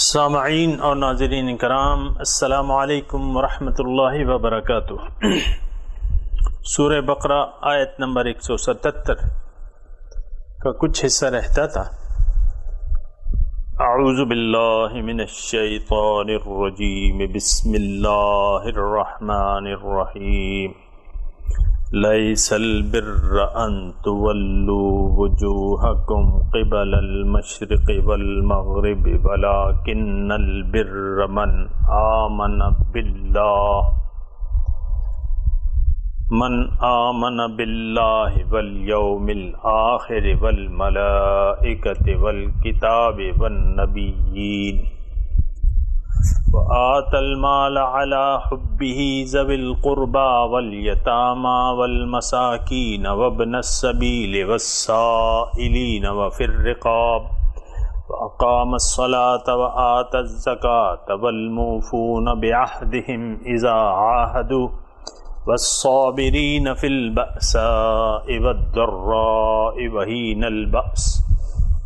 سامعین اور ناظرین کرام، السلام علیکم ورحمۃ اللہ وبرکاتہ۔ سورہ بقرہ آیت نمبر 177 کا کچھ حصہ رہتا تھا۔ اعوذ باللہ من الشیطان الرجیم، بسم اللہ الرحمن الرحیم۔ لیس البر ان تولوا وجوہکم قبل المشرق والمغرب ولکن البر من آمن باللہ والیوم الآخر والملائکۃ والکتاب والنبیین وآتى المال على حبه ذوي القربى واليتامى والمساكين وابن السبيل والسائلين وفي الرقاب وأقام الصلاة وآتى الزكاة والموفون بعهدهم إذا عاهدوا والصابرين في البأساء والضراء وحين البأس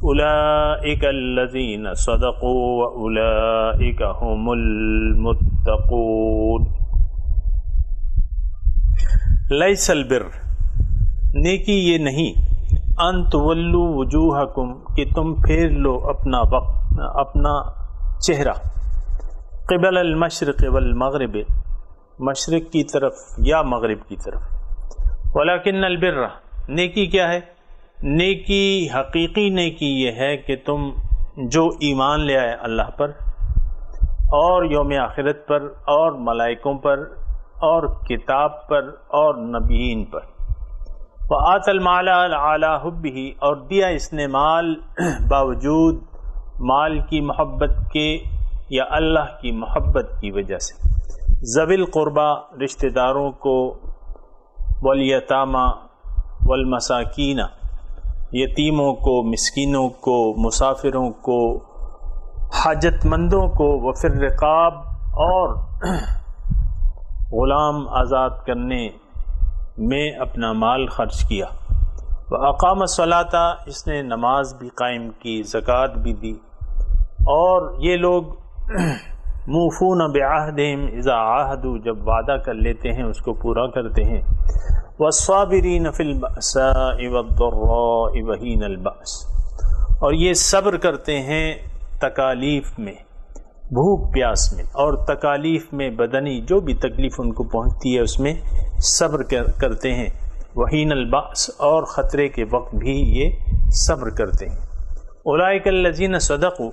اولئک الذین صدقوا واولئک هم المتقون۔ لیس البر، نیکی یہ نہیں، ان تولوا وجوہکم، کہ تم پھیر لو اپنا چہرہ، قبل المشرق والمغرب، مشرق کی طرف یا مغرب کی طرف، ولکن البر، نیکی کیا ہے؟ نیکی، حقیقی نیکی یہ ہے کہ تم جو ایمان لے آئے اللہ پر اور یوم آخرت پر اور ملائکوں پر اور کتاب پر اور نبیین پر، وآت المال علی حبہ، اور دیا اس نے مال باوجود مال کی محبت کے یا اللہ کی محبت کی وجہ سے، ذوی القربہ، رشتہ داروں کو، والیتامى والمساکین، یتیموں کو، مسکینوں کو، مسافروں کو، حاجت مندوں کو، وفی الرقاب، اور غلام آزاد کرنے میں اپنا مال خرچ کیا، وأقام الصلاة، اس نے نماز بھی قائم کی، زکوٰۃ بھی دی، اور یہ لوگ موفون بعہدہم اذا عاہدوا، جب وعدہ کر لیتے ہیں اس کو پورا کرتے ہیں، والصابرین فی البأساء والضراء وحین البأس، اور یہ صبر کرتے ہیں تکالیف میں، بھوک پیاس میں، اور تکالیف میں بدنی جو بھی تکلیف ان کو پہنچتی ہے اس میں صبر کرتے ہیں، وحین البأس، اور خطرے کے وقت بھی یہ صبر کرتے ہیں۔ اولئک الذین صدقوا،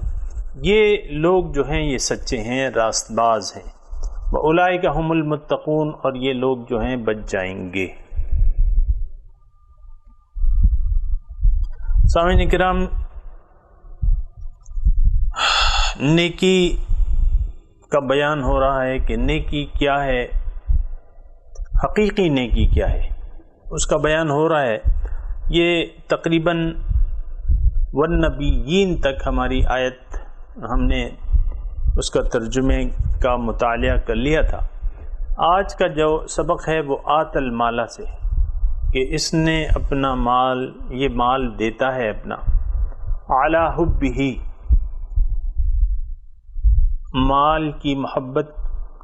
یہ لوگ جو ہیں یہ سچے ہیں، راست باز ہیں، واولئک هم المتقون، اور یہ لوگ جو ہیں بچ جائیں گے۔ سامعین کرام، نیکی کا بیان ہو رہا ہے کہ نیکی کیا ہے، حقیقی نیکی کیا ہے، اس کا بیان ہو رہا ہے۔ یہ تقریباً والنبیین تک ہماری آیت ہم نے اس کا ترجمے کا مطالعہ کر لیا تھا۔ آج کا جو سبق ہے وہ آت المالا سے، کہ اس نے اپنا مال، یہ مال دیتا ہے اپنا، علی حبہ، مال کی محبت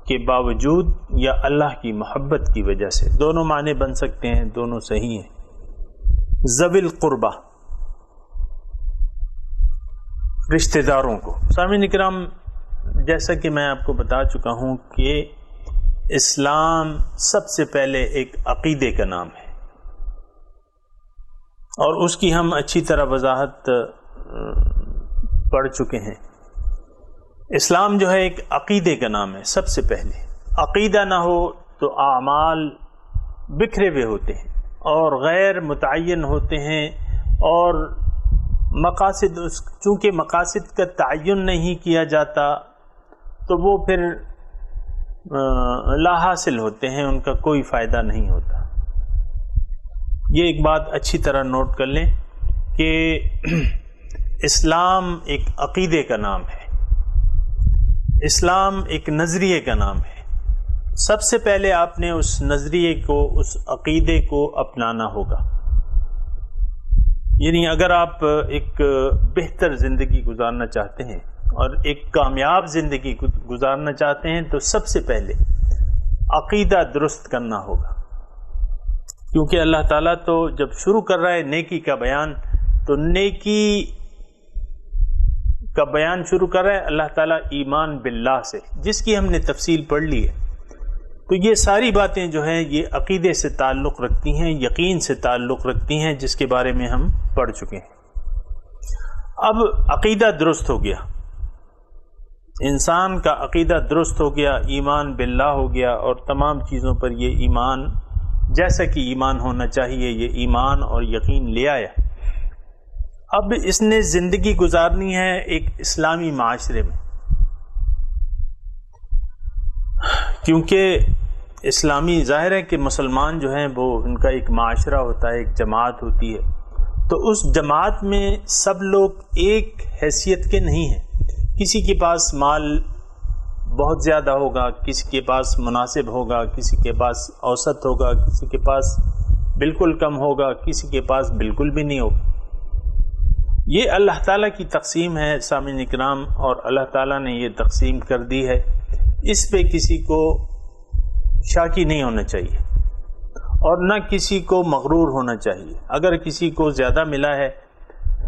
کے باوجود یا اللہ کی محبت کی وجہ سے، دونوں معنی بن سکتے ہیں، دونوں صحیح ہیں۔ ذوی القربہ، رشتہ داروں کو۔ سامعین اکرام، جیسا کہ میں آپ کو بتا چکا ہوں کہ اسلام سب سے پہلے ایک عقیدے کا نام ہے، اور اس کی ہم اچھی طرح وضاحت پڑھ چکے ہیں۔ اسلام جو ہے ایک عقیدے کا نام ہے۔ سب سے پہلے عقیدہ نہ ہو تو اعمال بکھرے ہوئے ہوتے ہیں اور غیر متعین ہوتے ہیں، اور مقاصد، چونکہ مقاصد کا تعین نہیں کیا جاتا تو وہ پھر لا حاصل ہوتے ہیں، ان کا کوئی فائدہ نہیں ہوتا۔ یہ ایک بات اچھی طرح نوٹ کر لیں کہ اسلام ایک عقیدے کا نام ہے، اسلام ایک نظریے کا نام ہے۔ سب سے پہلے آپ نے اس نظریے کو، اس عقیدے کو اپنانا ہوگا۔ یعنی اگر آپ ایک بہتر زندگی گزارنا چاہتے ہیں اور ایک کامیاب زندگی گزارنا چاہتے ہیں تو سب سے پہلے عقیدہ درست کرنا ہوگا، کیونکہ اللہ تعالیٰ تو جب شروع کر رہا ہے نیکی کا بیان، تو نیکی کا بیان شروع کر رہا ہے اللہ تعالیٰ ایمان باللہ سے، جس کی ہم نے تفصیل پڑھ لی ہے۔ تو یہ ساری باتیں جو ہیں یہ عقیدے سے تعلق رکھتی ہیں، یقین سے تعلق رکھتی ہیں، جس کے بارے میں ہم پڑھ چکے ہیں۔ اب عقیدہ درست ہو گیا، انسان کا عقیدہ درست ہو گیا، ایمان باللہ ہو گیا، اور تمام چیزوں پر یہ ایمان جیسا کہ ایمان ہونا چاہیے یہ ایمان اور یقین لے آیا۔ اب اس نے زندگی گزارنی ہے ایک اسلامی معاشرے میں، کیونکہ اسلامی ظاہر ہے کہ مسلمان جو ہیں وہ ان کا ایک معاشرہ ہوتا ہے، ایک جماعت ہوتی ہے، تو اس جماعت میں سب لوگ ایک حیثیت کے نہیں ہیں۔ کسی کے پاس مال بہت زیادہ ہوگا، کسی کے پاس مناسب ہوگا، کسی کے پاس اوسط ہوگا، کسی کے پاس بالکل کم ہوگا، کسی کے پاس بالکل بھی نہیں ہوگا۔ یہ اللہ تعالیٰ کی تقسیم ہے سامعین اکرام، اور اللہ تعالیٰ نے یہ تقسیم کر دی ہے، اس پہ کسی کو شاکی نہیں ہونا چاہیے اور نہ کسی کو مغرور ہونا چاہیے۔ اگر کسی کو زیادہ ملا ہے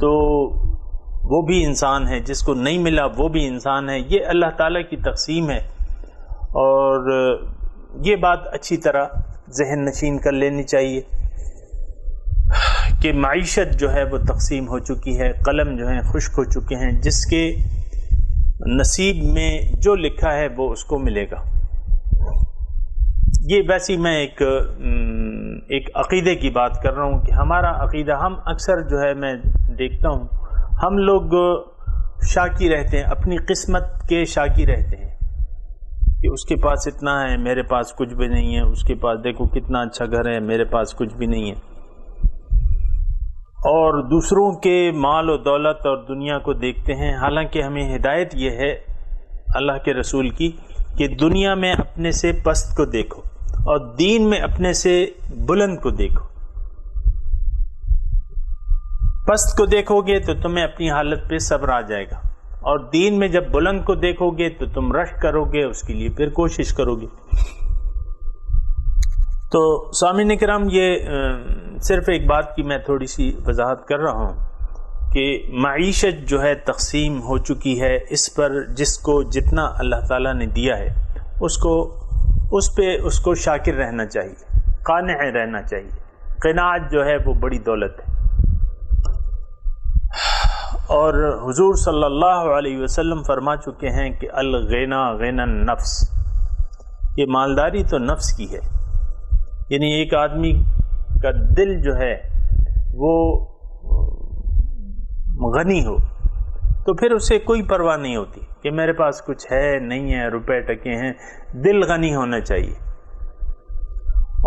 تو وہ بھی انسان ہے، جس کو نہیں ملا وہ بھی انسان ہے۔ یہ اللہ تعالیٰ کی تقسیم ہے، اور یہ بات اچھی طرح ذہن نشین کر لینی چاہیے کہ معیشت جو ہے وہ تقسیم ہو چکی ہے، قلم جو ہیں خشک ہو چکے ہیں، جس کے نصیب میں جو لکھا ہے وہ اس کو ملے گا۔ یہ ویسی میں ایک عقیدے کی بات کر رہا ہوں کہ ہمارا عقیدہ، ہم اکثر جو ہے میں دیکھتا ہوں ہم لوگ شاکی رہتے ہیں، اپنی قسمت کے شاکی رہتے ہیں کہ اس کے پاس اتنا ہے، میرے پاس کچھ بھی نہیں ہے، اس کے پاس دیکھو کتنا اچھا گھر ہے، میرے پاس کچھ بھی نہیں ہے۔ اور دوسروں کے مال و دولت اور دنیا کو دیکھتے ہیں، حالانکہ ہمیں ہدایت یہ ہے اللہ کے رسول کی کہ دنیا میں اپنے سے پست کو دیکھو اور دین میں اپنے سے بلند کو دیکھو۔ پست کو دیکھو گے تو تمہیں اپنی حالت پہ صبر آ جائے گا، اور دین میں جب بلند کو دیکھو گے تو تم رشک کرو گے، اس کے لیے پھر کوشش کرو گے۔ تو سامعین کرام، یہ صرف ایک بات کی میں تھوڑی سی وضاحت کر رہا ہوں کہ معیشت جو ہے تقسیم ہو چکی ہے، اس پر جس کو جتنا اللہ تعالیٰ نے دیا ہے اس کو شاکر رہنا چاہیے، قانع رہنا چاہیے۔ قناعت جو ہے وہ بڑی دولت ہے، اور حضور صلی اللہ علیہ وسلم فرما چکے ہیں کہ الغنا غنا النفس، یہ مالداری تو نفس کی ہے، یعنی ایک آدمی کا دل جو ہے وہ غنی ہو تو پھر اسے کوئی پرواہ نہیں ہوتی کہ میرے پاس کچھ ہے نہیں ہے، روپے ٹکے ہیں، دل غنی ہونا چاہیے۔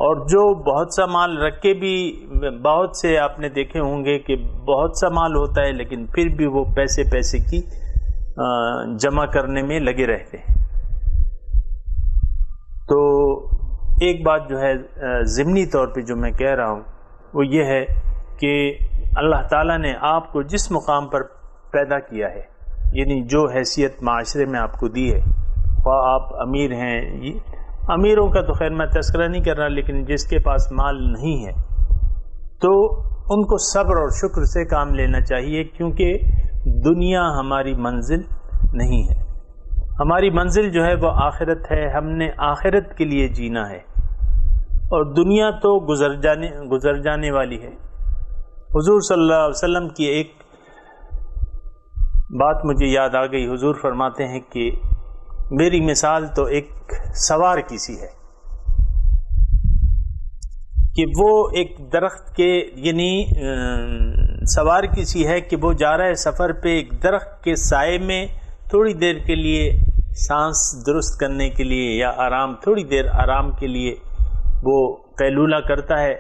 اور جو بہت سا مال رکھ کے بھی، بہت سے آپ نے دیکھے ہوں گے کہ بہت سا مال ہوتا ہے لیکن پھر بھی وہ پیسے کی جمع کرنے میں لگے رہتے ہیں۔ تو ایک بات جو ہے ضمنی طور پہ جو میں کہہ رہا ہوں وہ یہ ہے کہ اللہ تعالیٰ نے آپ کو جس مقام پر پیدا کیا ہے، یعنی جو حیثیت معاشرے میں آپ کو دی ہے، خواہ آپ امیر ہیں، امیروں کا تو خیر میں تذکرہ نہیں کر رہا، لیکن جس کے پاس مال نہیں ہے تو ان کو صبر اور شکر سے کام لینا چاہیے، کیونکہ دنیا ہماری منزل نہیں ہے، ہماری منزل جو ہے وہ آخرت ہے، ہم نے آخرت کے لیے جینا ہے، اور دنیا تو گزر جانے والی ہے۔ حضور صلی اللہ علیہ وسلم کی ایک بات مجھے یاد آ گئی، حضور فرماتے ہیں کہ میری مثال تو ایک سوار کی سی ہے کہ وہ ایک درخت کے، یعنی سوار کی سی ہے کہ وہ جا رہا ہے سفر پہ، ایک درخت کے سائے میں تھوڑی دیر کے لیے سانس درست کرنے کے لیے یا تھوڑی دیر آرام کے لیے وہ قیلولہ کرتا ہے،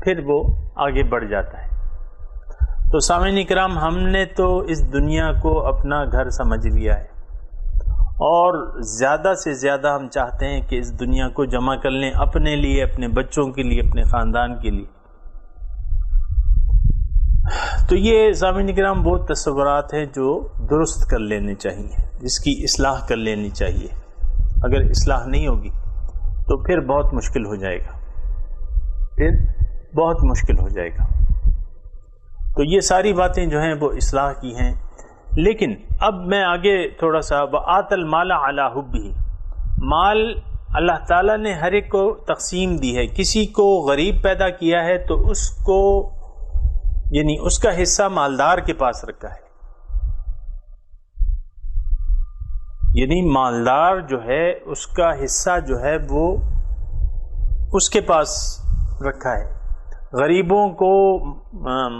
پھر وہ آگے بڑھ جاتا ہے۔ تو سامعین اکرام، ہم نے تو اس دنیا کو اپنا گھر سمجھ لیا ہے، اور زیادہ سے زیادہ ہم چاہتے ہیں کہ اس دنیا کو جمع کر لیں اپنے لیے، اپنے بچوں کے لیے، اپنے خاندان کے لیے۔ تو یہ سامعین کرام وہ تصورات ہیں جو درست کر لینے چاہیے، جس کی اصلاح کر لینی چاہیے. اگر اصلاح نہیں ہوگی تو پھر بہت مشکل ہو جائے گا، پھر بہت مشکل ہو جائے گا. تو یہ ساری باتیں جو ہیں وہ اصلاح کی ہیں. لیکن اب میں آگے تھوڑا سا وَآتَ الْمَالَ عَلَىٰ حُبِّهِ، مال اللہ تعالیٰ نے ہر ایک کو تقسیم دی ہے. کسی کو غریب پیدا کیا ہے تو اس کو یعنی اس کا حصہ مالدار کے پاس رکھا ہے، یعنی مالدار جو ہے اس کا حصہ جو ہے وہ اس کے پاس رکھا ہے. غریبوں کو،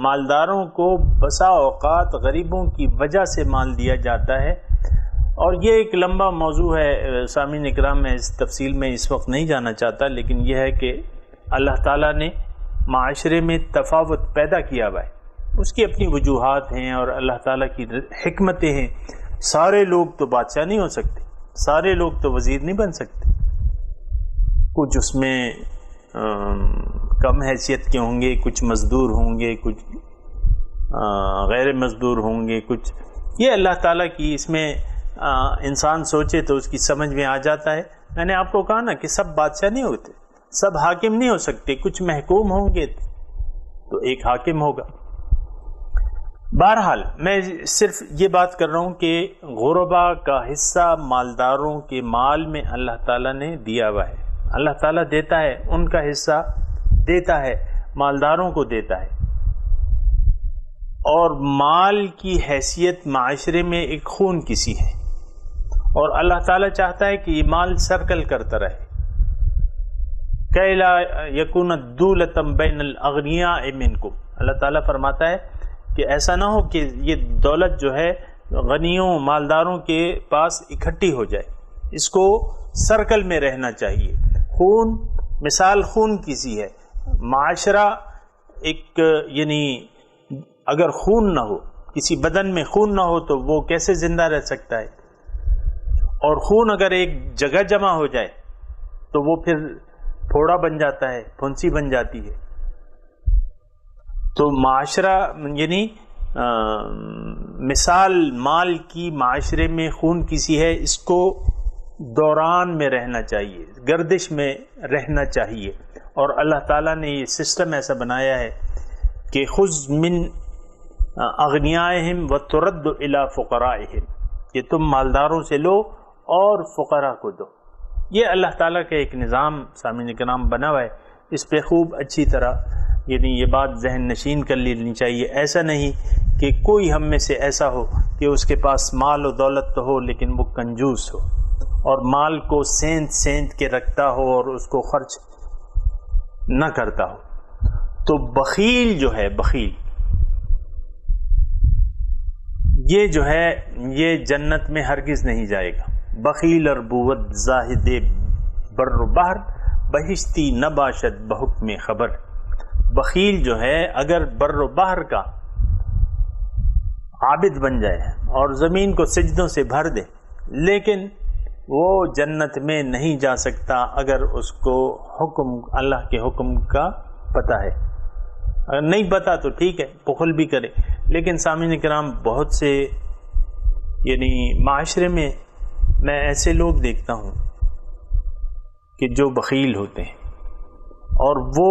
مالداروں کو بسا اوقات غریبوں کی وجہ سے مال دیا جاتا ہے. اور یہ ایک لمبا موضوع ہے سامعین اکرام، میں اس تفصیل میں اس وقت نہیں جانا چاہتا، لیکن یہ ہے کہ اللہ تعالیٰ نے معاشرے میں تفاوت پیدا کیا ہوا ہے، اس کی اپنی وجوہات ہیں اور اللہ تعالیٰ کی حکمتیں ہیں. سارے لوگ تو بادشاہ نہیں ہو سکتے، سارے لوگ تو وزیر نہیں بن سکتے. کچھ اس میں کم حیثیت کے ہوں گے، کچھ مزدور ہوں گے، کچھ غیر مزدور ہوں گے، کچھ یہ اللہ تعالیٰ کی اس میں انسان سوچے تو اس کی سمجھ میں آ جاتا ہے. میں نے آپ کو کہا نا کہ سب بادشاہ نہیں ہوتے، سب حاکم نہیں ہو سکتے، کچھ محکوم ہوں گے تو ایک حاکم ہوگا. بہرحال میں صرف یہ بات کر رہا ہوں کہ غربا کا حصہ مالداروں کے مال میں اللہ تعالیٰ نے دیا ہوا ہے. اللہ تعالیٰ دیتا ہے، ان کا حصہ دیتا ہے، مالداروں کو دیتا ہے. اور مال کی حیثیت معاشرے میں ایک خون کسی ہے، اور اللہ تعالیٰ چاہتا ہے کہ یہ مال سرکل کرتا رہے. کَيْ لَا يَكُونَ دُولَةً بَيْنَ الْأَغْنِيَاءِ مِنْكُمْ، اللہ تعالیٰ فرماتا ہے کہ ایسا نہ ہو کہ یہ دولت جو ہے غنیوں مالداروں کے پاس اکٹھی ہو جائے، اس کو سرکل میں رہنا چاہیے. خون، مثال خون کسی ہے. معاشرہ ایک یعنی اگر خون نہ ہو، کسی بدن میں خون نہ ہو تو وہ کیسے زندہ رہ سکتا ہے؟ اور خون اگر ایک جگہ جمع ہو جائے تو وہ پھر پھوڑا بن جاتا ہے، پھنسی بن جاتی ہے. تو معاشرہ یعنی مثال مال کی معاشرے میں خون کسی ہے، اس کو دوران میں رہنا چاہیے، گردش میں رہنا چاہیے. اور اللہ تعالیٰ نے یہ سسٹم ایسا بنایا ہے کہ خذ من اغنیائہم وترد الی فقرائہم، کہ تم مالداروں سے لو اور فقراء کو دو. یہ اللہ تعالیٰ کا ایک نظام سامعین کرام بنا ہوا ہے. اس پہ خوب اچھی طرح یعنی یہ بات ذہن نشین کر لینی چاہیے. ایسا نہیں کہ کوئی ہم میں سے ایسا ہو کہ اس کے پاس مال و دولت تو ہو لیکن وہ کنجوس ہو اور مال کو سینت کے رکھتا ہو اور اس کو خرچ نہ کرتا ہو. تو بخیل جو ہے، بخیل یہ جو ہے یہ جنت میں ہرگز نہیں جائے گا. بخیل اور بوت زاہد بر و بحر بہشتی نباشد بحکم خبر. بخیل جو ہے اگر بر و بحر کا عابد بن جائے اور زمین کو سجدوں سے بھر دے، لیکن وہ جنت میں نہیں جا سکتا اگر اس کو حکم اللہ کے حکم کا پتہ ہے. اگر نہیں پتہ تو ٹھیک ہے، بخل بھی کرے. لیکن سامعین کرام بہت سے یعنی معاشرے میں میں ایسے لوگ دیکھتا ہوں کہ جو بخیل ہوتے ہیں اور وہ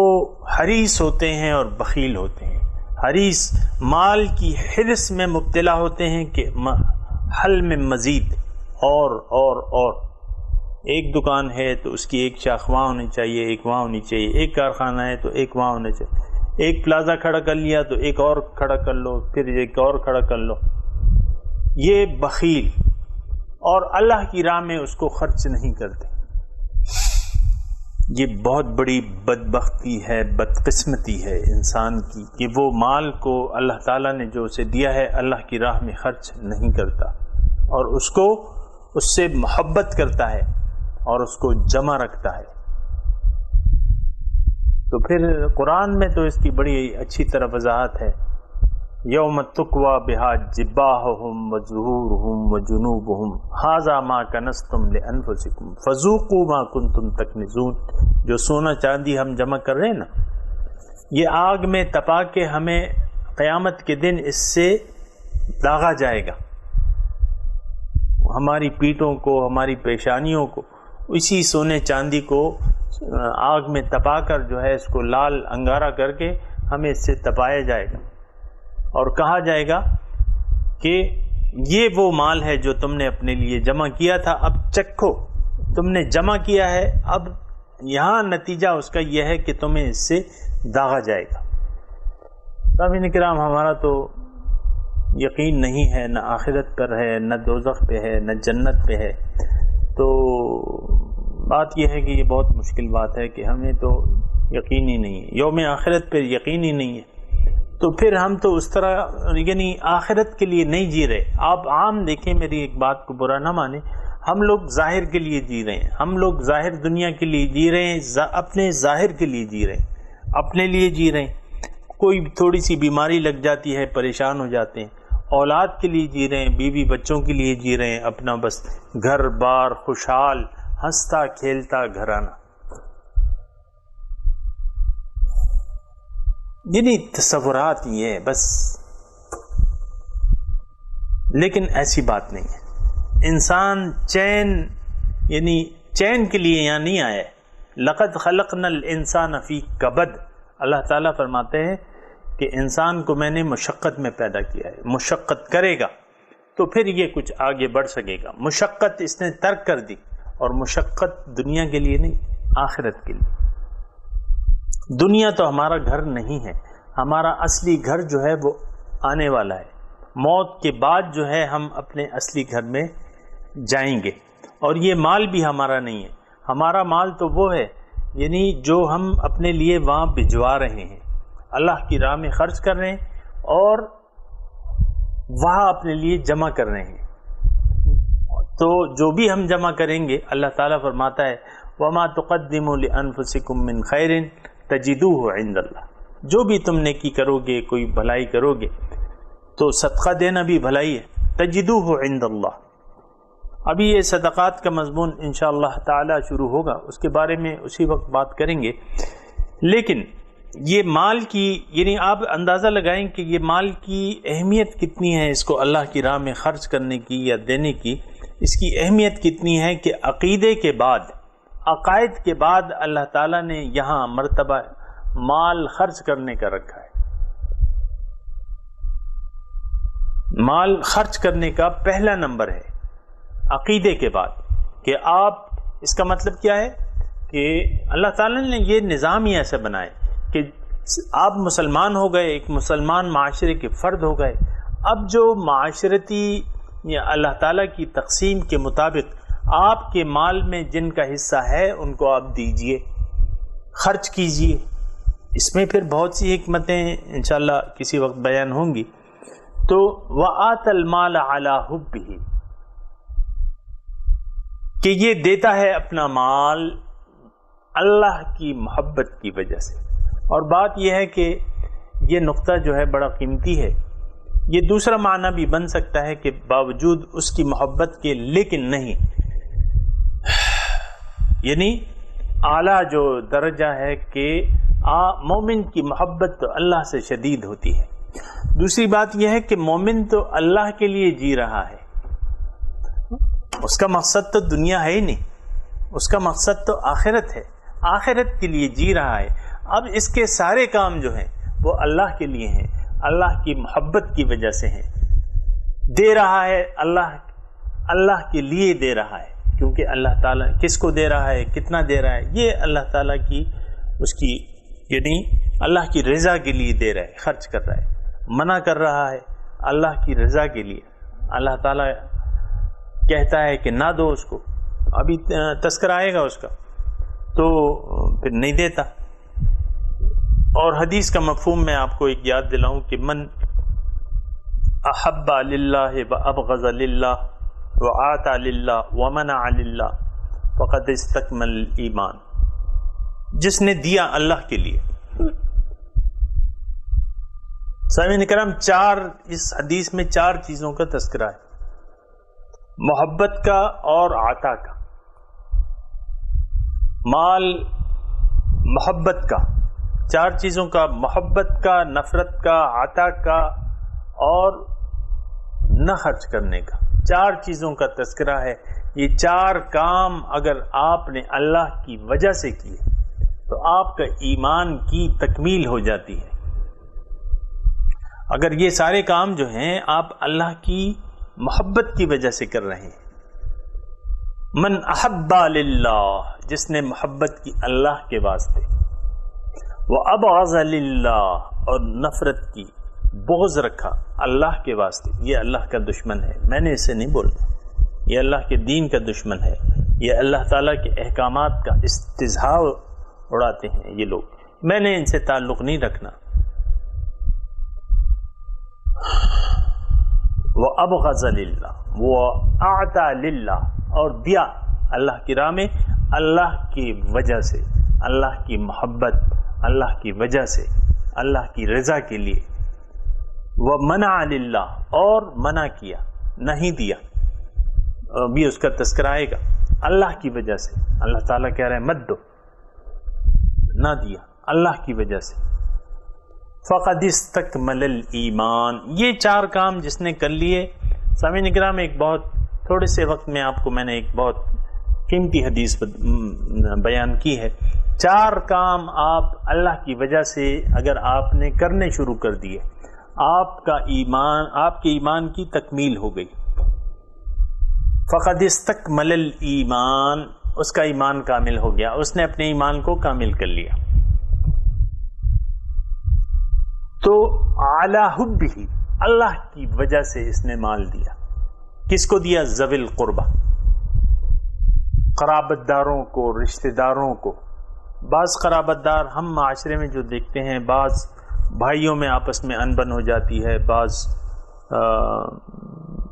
حریص ہوتے ہیں اور بخیل ہوتے ہیں. حریص مال کی حرص میں مبتلا ہوتے ہیں کہ حل میں مزید اور ایک دکان ہے تو اس کی ایک شاخ وہاں ہونی چاہیے، ایک وہاں ہونی چاہیے. ایک کارخانہ ہے تو ایک وہاں ہونا چاہیے. ایک پلازا کھڑا کر لیا تو ایک اور کھڑا کر لو، پھر ایک اور کھڑا کر لو. یہ بخیل، اور اللہ کی راہ میں اس کو خرچ نہیں کرتے. یہ بہت بڑی بدبختی ہے، بدقسمتی ہے انسان کی کہ وہ مال کو اللہ تعالیٰ نے جو اسے دیا ہے اللہ کی راہ میں خرچ نہیں کرتا اور اس کو اس سے محبت کرتا ہے اور اس کو جمع رکھتا ہے. تو پھر قرآن میں تو اس کی بڑی اچھی طرح وضاحت ہے. یوم تقوی بہا جباہہم وظہورہم وجنوبہم ھذا ما کنزتم لانفسکم فذوقوا ما کنتم تکنزون. جو سونا چاندی ہم جمع کر رہے ہیں نا، یہ آگ میں تپا کے ہمیں قیامت کے دن اس سے داغا جائے گا، ہماری پیٹھوں کو، ہماری پیشانیوں کو، اسی سونے چاندی کو آگ میں تپا کر جو ہے اس کو لال انگارہ کر کے ہمیں اس سے تپایا جائے گا، اور کہا جائے گا کہ یہ وہ مال ہے جو تم نے اپنے لیے جمع کیا تھا، اب چکھو، تم نے جمع کیا ہے، اب یہاں نتیجہ اس کا یہ ہے کہ تمہیں اس سے داغا جائے گا۔ سامعین کرام، ہمارا تو یقین نہیں ہے، نہ آخرت پر ہے، نہ دوزخ پہ ہے، نہ جنت پہ ہے، تو بات یہ ہے کہ یہ بہت مشکل بات ہے کہ ہمیں تو یقین ہی نہیں ہے، یوم آخرت پہ یقین ہی نہیں ہے، تو پھر ہم تو اس طرح یعنی آخرت کے لیے نہیں جی رہے۔ آپ عام دیکھیں، میری ایک بات کو برا نہ مانیں، ہم لوگ ظاہر کے لیے جی رہے ہیں، ہم لوگ ظاہر دنیا کے لیے جی رہے ہیں، اپنے ظاہر کے لیے جی رہے ہیں، اپنے لیے جی رہے ہیں۔ کوئی تھوڑی سی بیماری لگ جاتی ہے، پریشان ہو جاتے ہیں، اولاد کے لیے جی رہے ہیں، بیوی بچوں کے لیے جی رہے ہیں، اپنا بس گھر بار خوشحال ہنستا کھیلتا گھرانہ، یعنی تصورات یہ ہے بس۔ لیکن ایسی بات نہیں ہے، انسان چین یعنی چین کے لیے یہاں نہیں آیا ہے۔ لقد خلقنا الانسان فی کبد، اللہ تعالیٰ فرماتے ہیں کہ انسان کو میں نے مشقت میں پیدا کیا ہے، مشقت کرے گا تو پھر یہ کچھ آگے بڑھ سکے گا۔ مشقت اس نے ترک کر دی، اور مشقت دنیا کے لیے نہیں، آخرت کے لیے۔ دنیا تو ہمارا گھر نہیں ہے، ہمارا اصلی گھر جو ہے وہ آنے والا ہے، موت کے بعد جو ہے ہم اپنے اصلی گھر میں جائیں گے، اور یہ مال بھی ہمارا نہیں ہے، ہمارا مال تو وہ ہے یعنی جو ہم اپنے لیے وہاں بھجوا رہے ہیں، اللہ کی راہ میں خرچ کر رہے ہیں اور وہاں اپنے لیے جمع کر رہے ہیں۔ تو جو بھی ہم جمع کریں گے، اللہ تعالیٰ فرماتا ہے وَمَا تُقَدِّمُوا لِأَنفُسِكُم مِّن خَيْرٍ تَجِدُوهُ عِندَ اللَّهِ، جو بھی تم نیکی کرو گے، کوئی بھلائی کرو گے تو صدقہ دینا بھی بھلائی ہے، تَجِدُوهُ عِندَ اللَّهِ۔ ابھی یہ صدقات کا مضمون انشاءاللہ تعالی شروع ہوگا، اس کے بارے میں اسی وقت بات کریں گے۔ لیکن یہ مال کی یعنی آپ اندازہ لگائیں کہ یہ مال کی اہمیت کتنی ہے، اس کو اللہ کی راہ میں خرچ کرنے کی یا دینے کی، اس کی اہمیت کتنی ہے کہ عقیدے کے بعد، عقائد کے بعد اللہ تعالیٰ نے یہاں مرتبہ مال خرچ کرنے کا رکھا ہے۔ مال خرچ کرنے کا پہلا نمبر ہے عقیدے کے بعد، کہ آپ، اس کا مطلب کیا ہے کہ اللہ تعالیٰ نے یہ نظام ہی ایسا بنائے کہ آپ مسلمان ہو گئے، ایک مسلمان معاشرے کے فرد ہو گئے، اب جو معاشرتی یا اللہ تعالیٰ کی تقسیم کے مطابق آپ کے مال میں جن کا حصہ ہے ان کو آپ دیجئے، خرچ کیجئے۔ اس میں پھر بہت سی حکمتیں انشاءاللہ کسی وقت بیان ہوں گی۔ تو وَآتَ الْمَالَ عَلَى حُبِّهِ، کہ یہ دیتا ہے اپنا مال اللہ کی محبت کی وجہ سے۔ اور بات یہ ہے کہ یہ نقطہ جو ہے بڑا قیمتی ہے، یہ دوسرا معنی بھی بن سکتا ہے کہ باوجود اس کی محبت کے، لیکن نہیں، یعنی اعلیٰ جو درجہ ہے کہ مومن کی محبت تو اللہ سے شدید ہوتی ہے۔ دوسری بات یہ ہے کہ مومن تو اللہ کے لیے جی رہا ہے، اس کا مقصد تو دنیا ہے ہی نہیں، اس کا مقصد تو آخرت ہے، آخرت کے لیے جی رہا ہے۔ اب اس کے سارے کام جو ہیں وہ اللہ کے لیے ہیں، اللہ کی محبت کی وجہ سے ہیں، دے رہا ہے اللہ کے لیے دے رہا ہے، کیونکہ اللہ تعالیٰ کس کو دے رہا ہے، کتنا دے رہا ہے، یہ اللہ تعالیٰ کی اس کی یعنی اللہ کی رضا کے لیے دے رہا ہے، خرچ کر رہا ہے، منع کر رہا ہے اللہ کی رضا کے لیے۔ اللہ تعالیٰ کہتا ہے کہ نہ دو اس کو، ابھی تذکرہ آئے گا اس کا، تو پھر نہیں دیتا۔ اور حدیث کا مفہوم میں آپ کو ایک یاد دلاؤں کہ من احب للہ وابغض للہ وآتى للہ ومنع للہ فقد استکمل الایمان، جس نے دیا اللہ کے لیے۔ سامعین کرام، اس حدیث میں 4 چیزوں کا تذکرہ ہے، محبت کا اور عطا کا، مال محبت کا 4 چیزوں کا، محبت کا، نفرت کا، عطا کا اور نہ خرچ کرنے کا، 4 چیزوں کا تذکرہ ہے۔ یہ 4 کام اگر آپ نے اللہ کی وجہ سے کیے تو آپ کا ایمان کی تکمیل ہو جاتی ہے۔ اگر یہ سارے کام جو ہیں آپ اللہ کی محبت کی وجہ سے کر رہے ہیں، من احب للہ، جس نے محبت کی اللہ کے واسطے، وابغض للہ، اور نفرت کی، بغض رکھا اللہ کے واسطے، یہ اللہ کا دشمن ہے۔ میں نے اسے نہیں بولنا، یہ اللہ کے دین کا دشمن ہے، یہ اللہ تعالیٰ کے احکامات کا استہزاء اڑاتے ہیں یہ لوگ، میں نے ان سے تعلق نہیں رکھنا۔ وَأَبْغَضَ لِلَّهِ وَأَعْطَى لِلَّهِ، اور دیا اللہ کی راہ میں اللہ کی وجہ سے، اللہ کی محبت، اللہ کی وجہ سے، اللہ کی رضا کے لیے۔ وَمَنَعَ لِلَّهِ، اور منع کیا، نہیں دیا، بھی اس کا تذکرہ آئے گا، اللہ کی وجہ سے، اللہ تعالیٰ کہہ رہے ہیں مت دو، نہ دیا اللہ کی وجہ سے۔ فقد استکمل الایمان، یہ 4 کام جس نے کر لیے، سامعین کرام ایک بہت تھوڑے سے وقت میں آپ کو میں نے ایک بہت قیمتی حدیث بیان کی ہے۔ 4 کام آپ اللہ کی وجہ سے اگر آپ نے کرنے شروع کر دیے، آپ کا ایمان، آپ کے ایمان کی تکمیل ہو گئی۔ فقد استکمل الایمان، اس کا ایمان کامل ہو گیا، اس نے اپنے ایمان کو کامل کر لیا۔ تو علی حبہ، اللہ کی وجہ سے اس نے مال دیا۔ کس کو دیا؟ ذوی القربہ، قرابت داروں کو، رشتہ داروں کو۔ بعض قرابت دار ہم معاشرے میں جو دیکھتے ہیں، بعض بھائیوں میں آپس میں انبن ہو جاتی ہے،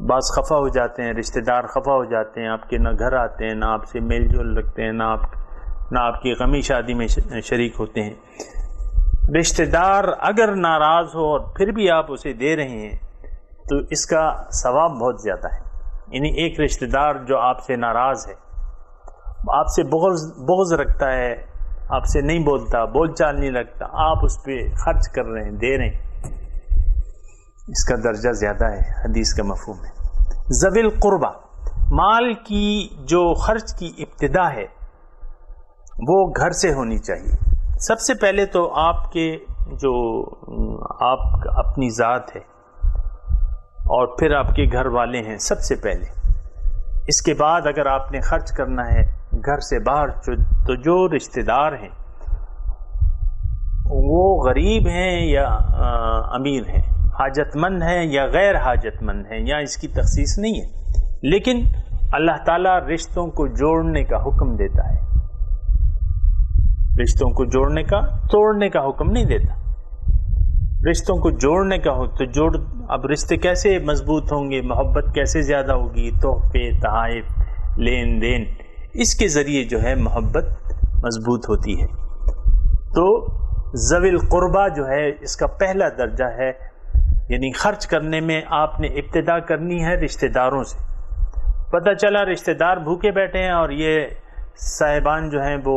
بعض خفا ہو جاتے ہیں، رشتہ دار خفا ہو جاتے ہیں، آپ کے نہ گھر آتے ہیں، نہ آپ سے میل جول رکھتے ہیں، نہ آپ کی غمی شادی میں شریک ہوتے ہیں۔ رشتہ دار اگر ناراض ہو اور پھر بھی آپ اسے دے رہے ہیں تو اس کا ثواب بہت زیادہ ہے۔ یعنی ایک رشتہ دار جو آپ سے ناراض ہے، آپ سے بغض رکھتا ہے، آپ سے نہیں بولتا، بول چال نہیں رکھتا، آپ اس پہ خرچ کر رہے ہیں، دے رہے ہیں، اس کا درجہ زیادہ ہے، حدیث کا مفہوم ہے۔ ذوی القربہ، مال کی جو خرچ کی ابتدا ہے وہ گھر سے ہونی چاہیے۔ سب سے پہلے تو آپ کے جو آپ اپنی ذات ہے اور پھر آپ کے گھر والے ہیں سب سے پہلے، اس کے بعد اگر آپ نے خرچ کرنا ہے گھر سے باہر تو جو رشتہ دار ہیں وہ غریب ہیں یا امیر ہیں، حاجت مند ہیں یا غیر حاجت مند ہیں، یا اس کی تخصیص نہیں ہے، لیکن اللہ تعالیٰ رشتوں کو جوڑنے کا حکم دیتا ہے، رشتوں کو جوڑنے کا، توڑنے کا حکم نہیں دیتا، رشتوں کو جوڑنے کا ہو تو اب رشتے کیسے مضبوط ہوں گے، محبت کیسے زیادہ ہوگی، تحفے، تحائف، لین دین، اس کے ذریعے جو ہے محبت مضبوط ہوتی ہے۔ تو ذوی القربہ جو ہے اس کا پہلا درجہ ہے، یعنی خرچ کرنے میں آپ نے ابتدا کرنی ہے رشتہ داروں سے۔ پتہ چلا رشتہ دار بھوکے بیٹھے ہیں اور یہ صاحبان جو ہیں وہ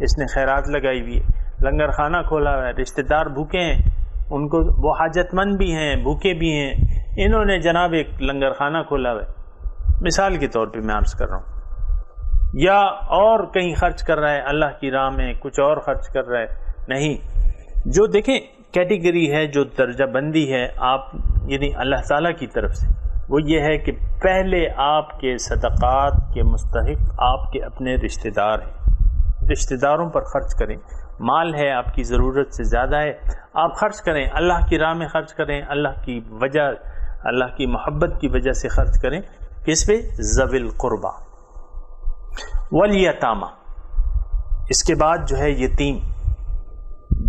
اس نے خیرات لگائی ہوئی ہے، لنگر خانہ کھولا ہوا ہے، رشتہ دار بھوکے ہیں، ان کو وہ حاجت مند بھی ہیں، بھوکے بھی ہیں، انہوں نے جناب ایک لنگر خانہ کھولا ہوا ہے، مثال کے طور پہ میں عرض کر رہا ہوں، یا اور کہیں خرچ کر رہا ہے اللہ کی راہ میں، کچھ اور خرچ کر رہا ہے، نہیں، جو دیکھیں کیٹیگری ہے، جو درجہ بندی ہے آپ یعنی اللہ تعالیٰ کی طرف سے، وہ یہ ہے کہ پہلے آپ کے صدقات کے مستحق آپ کے اپنے رشتہ دار ہیں، رشتہ داروں پر خرچ کریں، مال ہے آپ کی ضرورت سے زیادہ ہے، آپ خرچ کریں، اللہ کی راہ میں خرچ کریں، اللہ کی وجہ، اللہ کی محبت کی وجہ سے خرچ کریں، کس پہ؟ ذوی القربہ والیتامى۔ اس کے بعد جو ہے یتیم،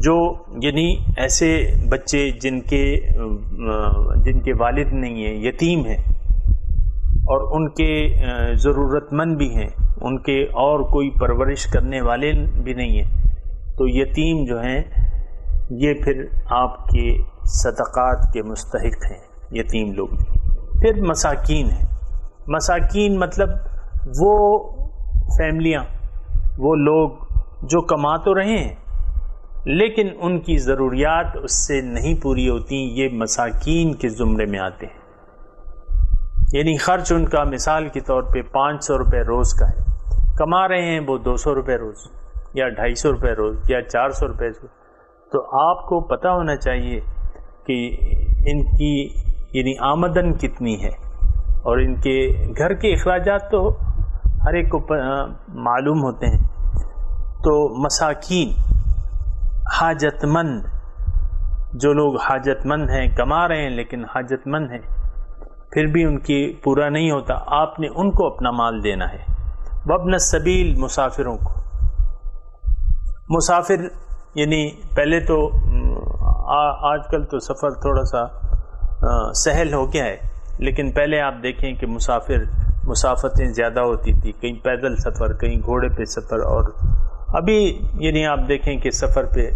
جو یعنی ایسے بچے جن کے والد نہیں ہیں، یتیم ہیں اور ان کے ضرورت مند بھی ہیں، ان کے اور کوئی پرورش کرنے والے بھی نہیں ہیں، تو یتیم جو ہیں یہ پھر آپ کے صدقات کے مستحق ہیں، یتیم لوگ۔ پھر مساکین ہیں، مساکین مطلب وہ فیملیاں، وہ لوگ جو کما تو رہے ہیں لیکن ان کی ضروریات اس سے نہیں پوری ہوتی، یہ مساکین کے زمرے میں آتے ہیں. یعنی خرچ ان کا مثال کے طور پہ 500 روپے روز کا ہے، کما رہے ہیں وہ 200 روپے روز یا 250 روپے روز یا 400 روپے روز. تو آپ کو پتہ ہونا چاہیے کہ ان کی یعنی آمدن کتنی ہے، اور ان کے گھر کے اخراجات تو ہر ایک کو معلوم ہوتے ہیں. تو مساکین، حاجت مند، جو لوگ حاجت مند ہیں، کما رہے ہیں لیکن حاجت مند ہیں، پھر بھی ان کی پورا نہیں ہوتا، آپ نے ان کو اپنا مال دینا ہے. وابن السبیل، مسافروں کو. مسافر یعنی پہلے تو آج کل تو سفر تھوڑا سا سہل ہو گیا ہے، لیکن پہلے آپ دیکھیں کہ مسافتیں زیادہ ہوتی تھی، کہیں پیدل سفر، کہیں گھوڑے پہ سفر، اور ابھی یعنی آپ دیکھیں کہ سفر پہ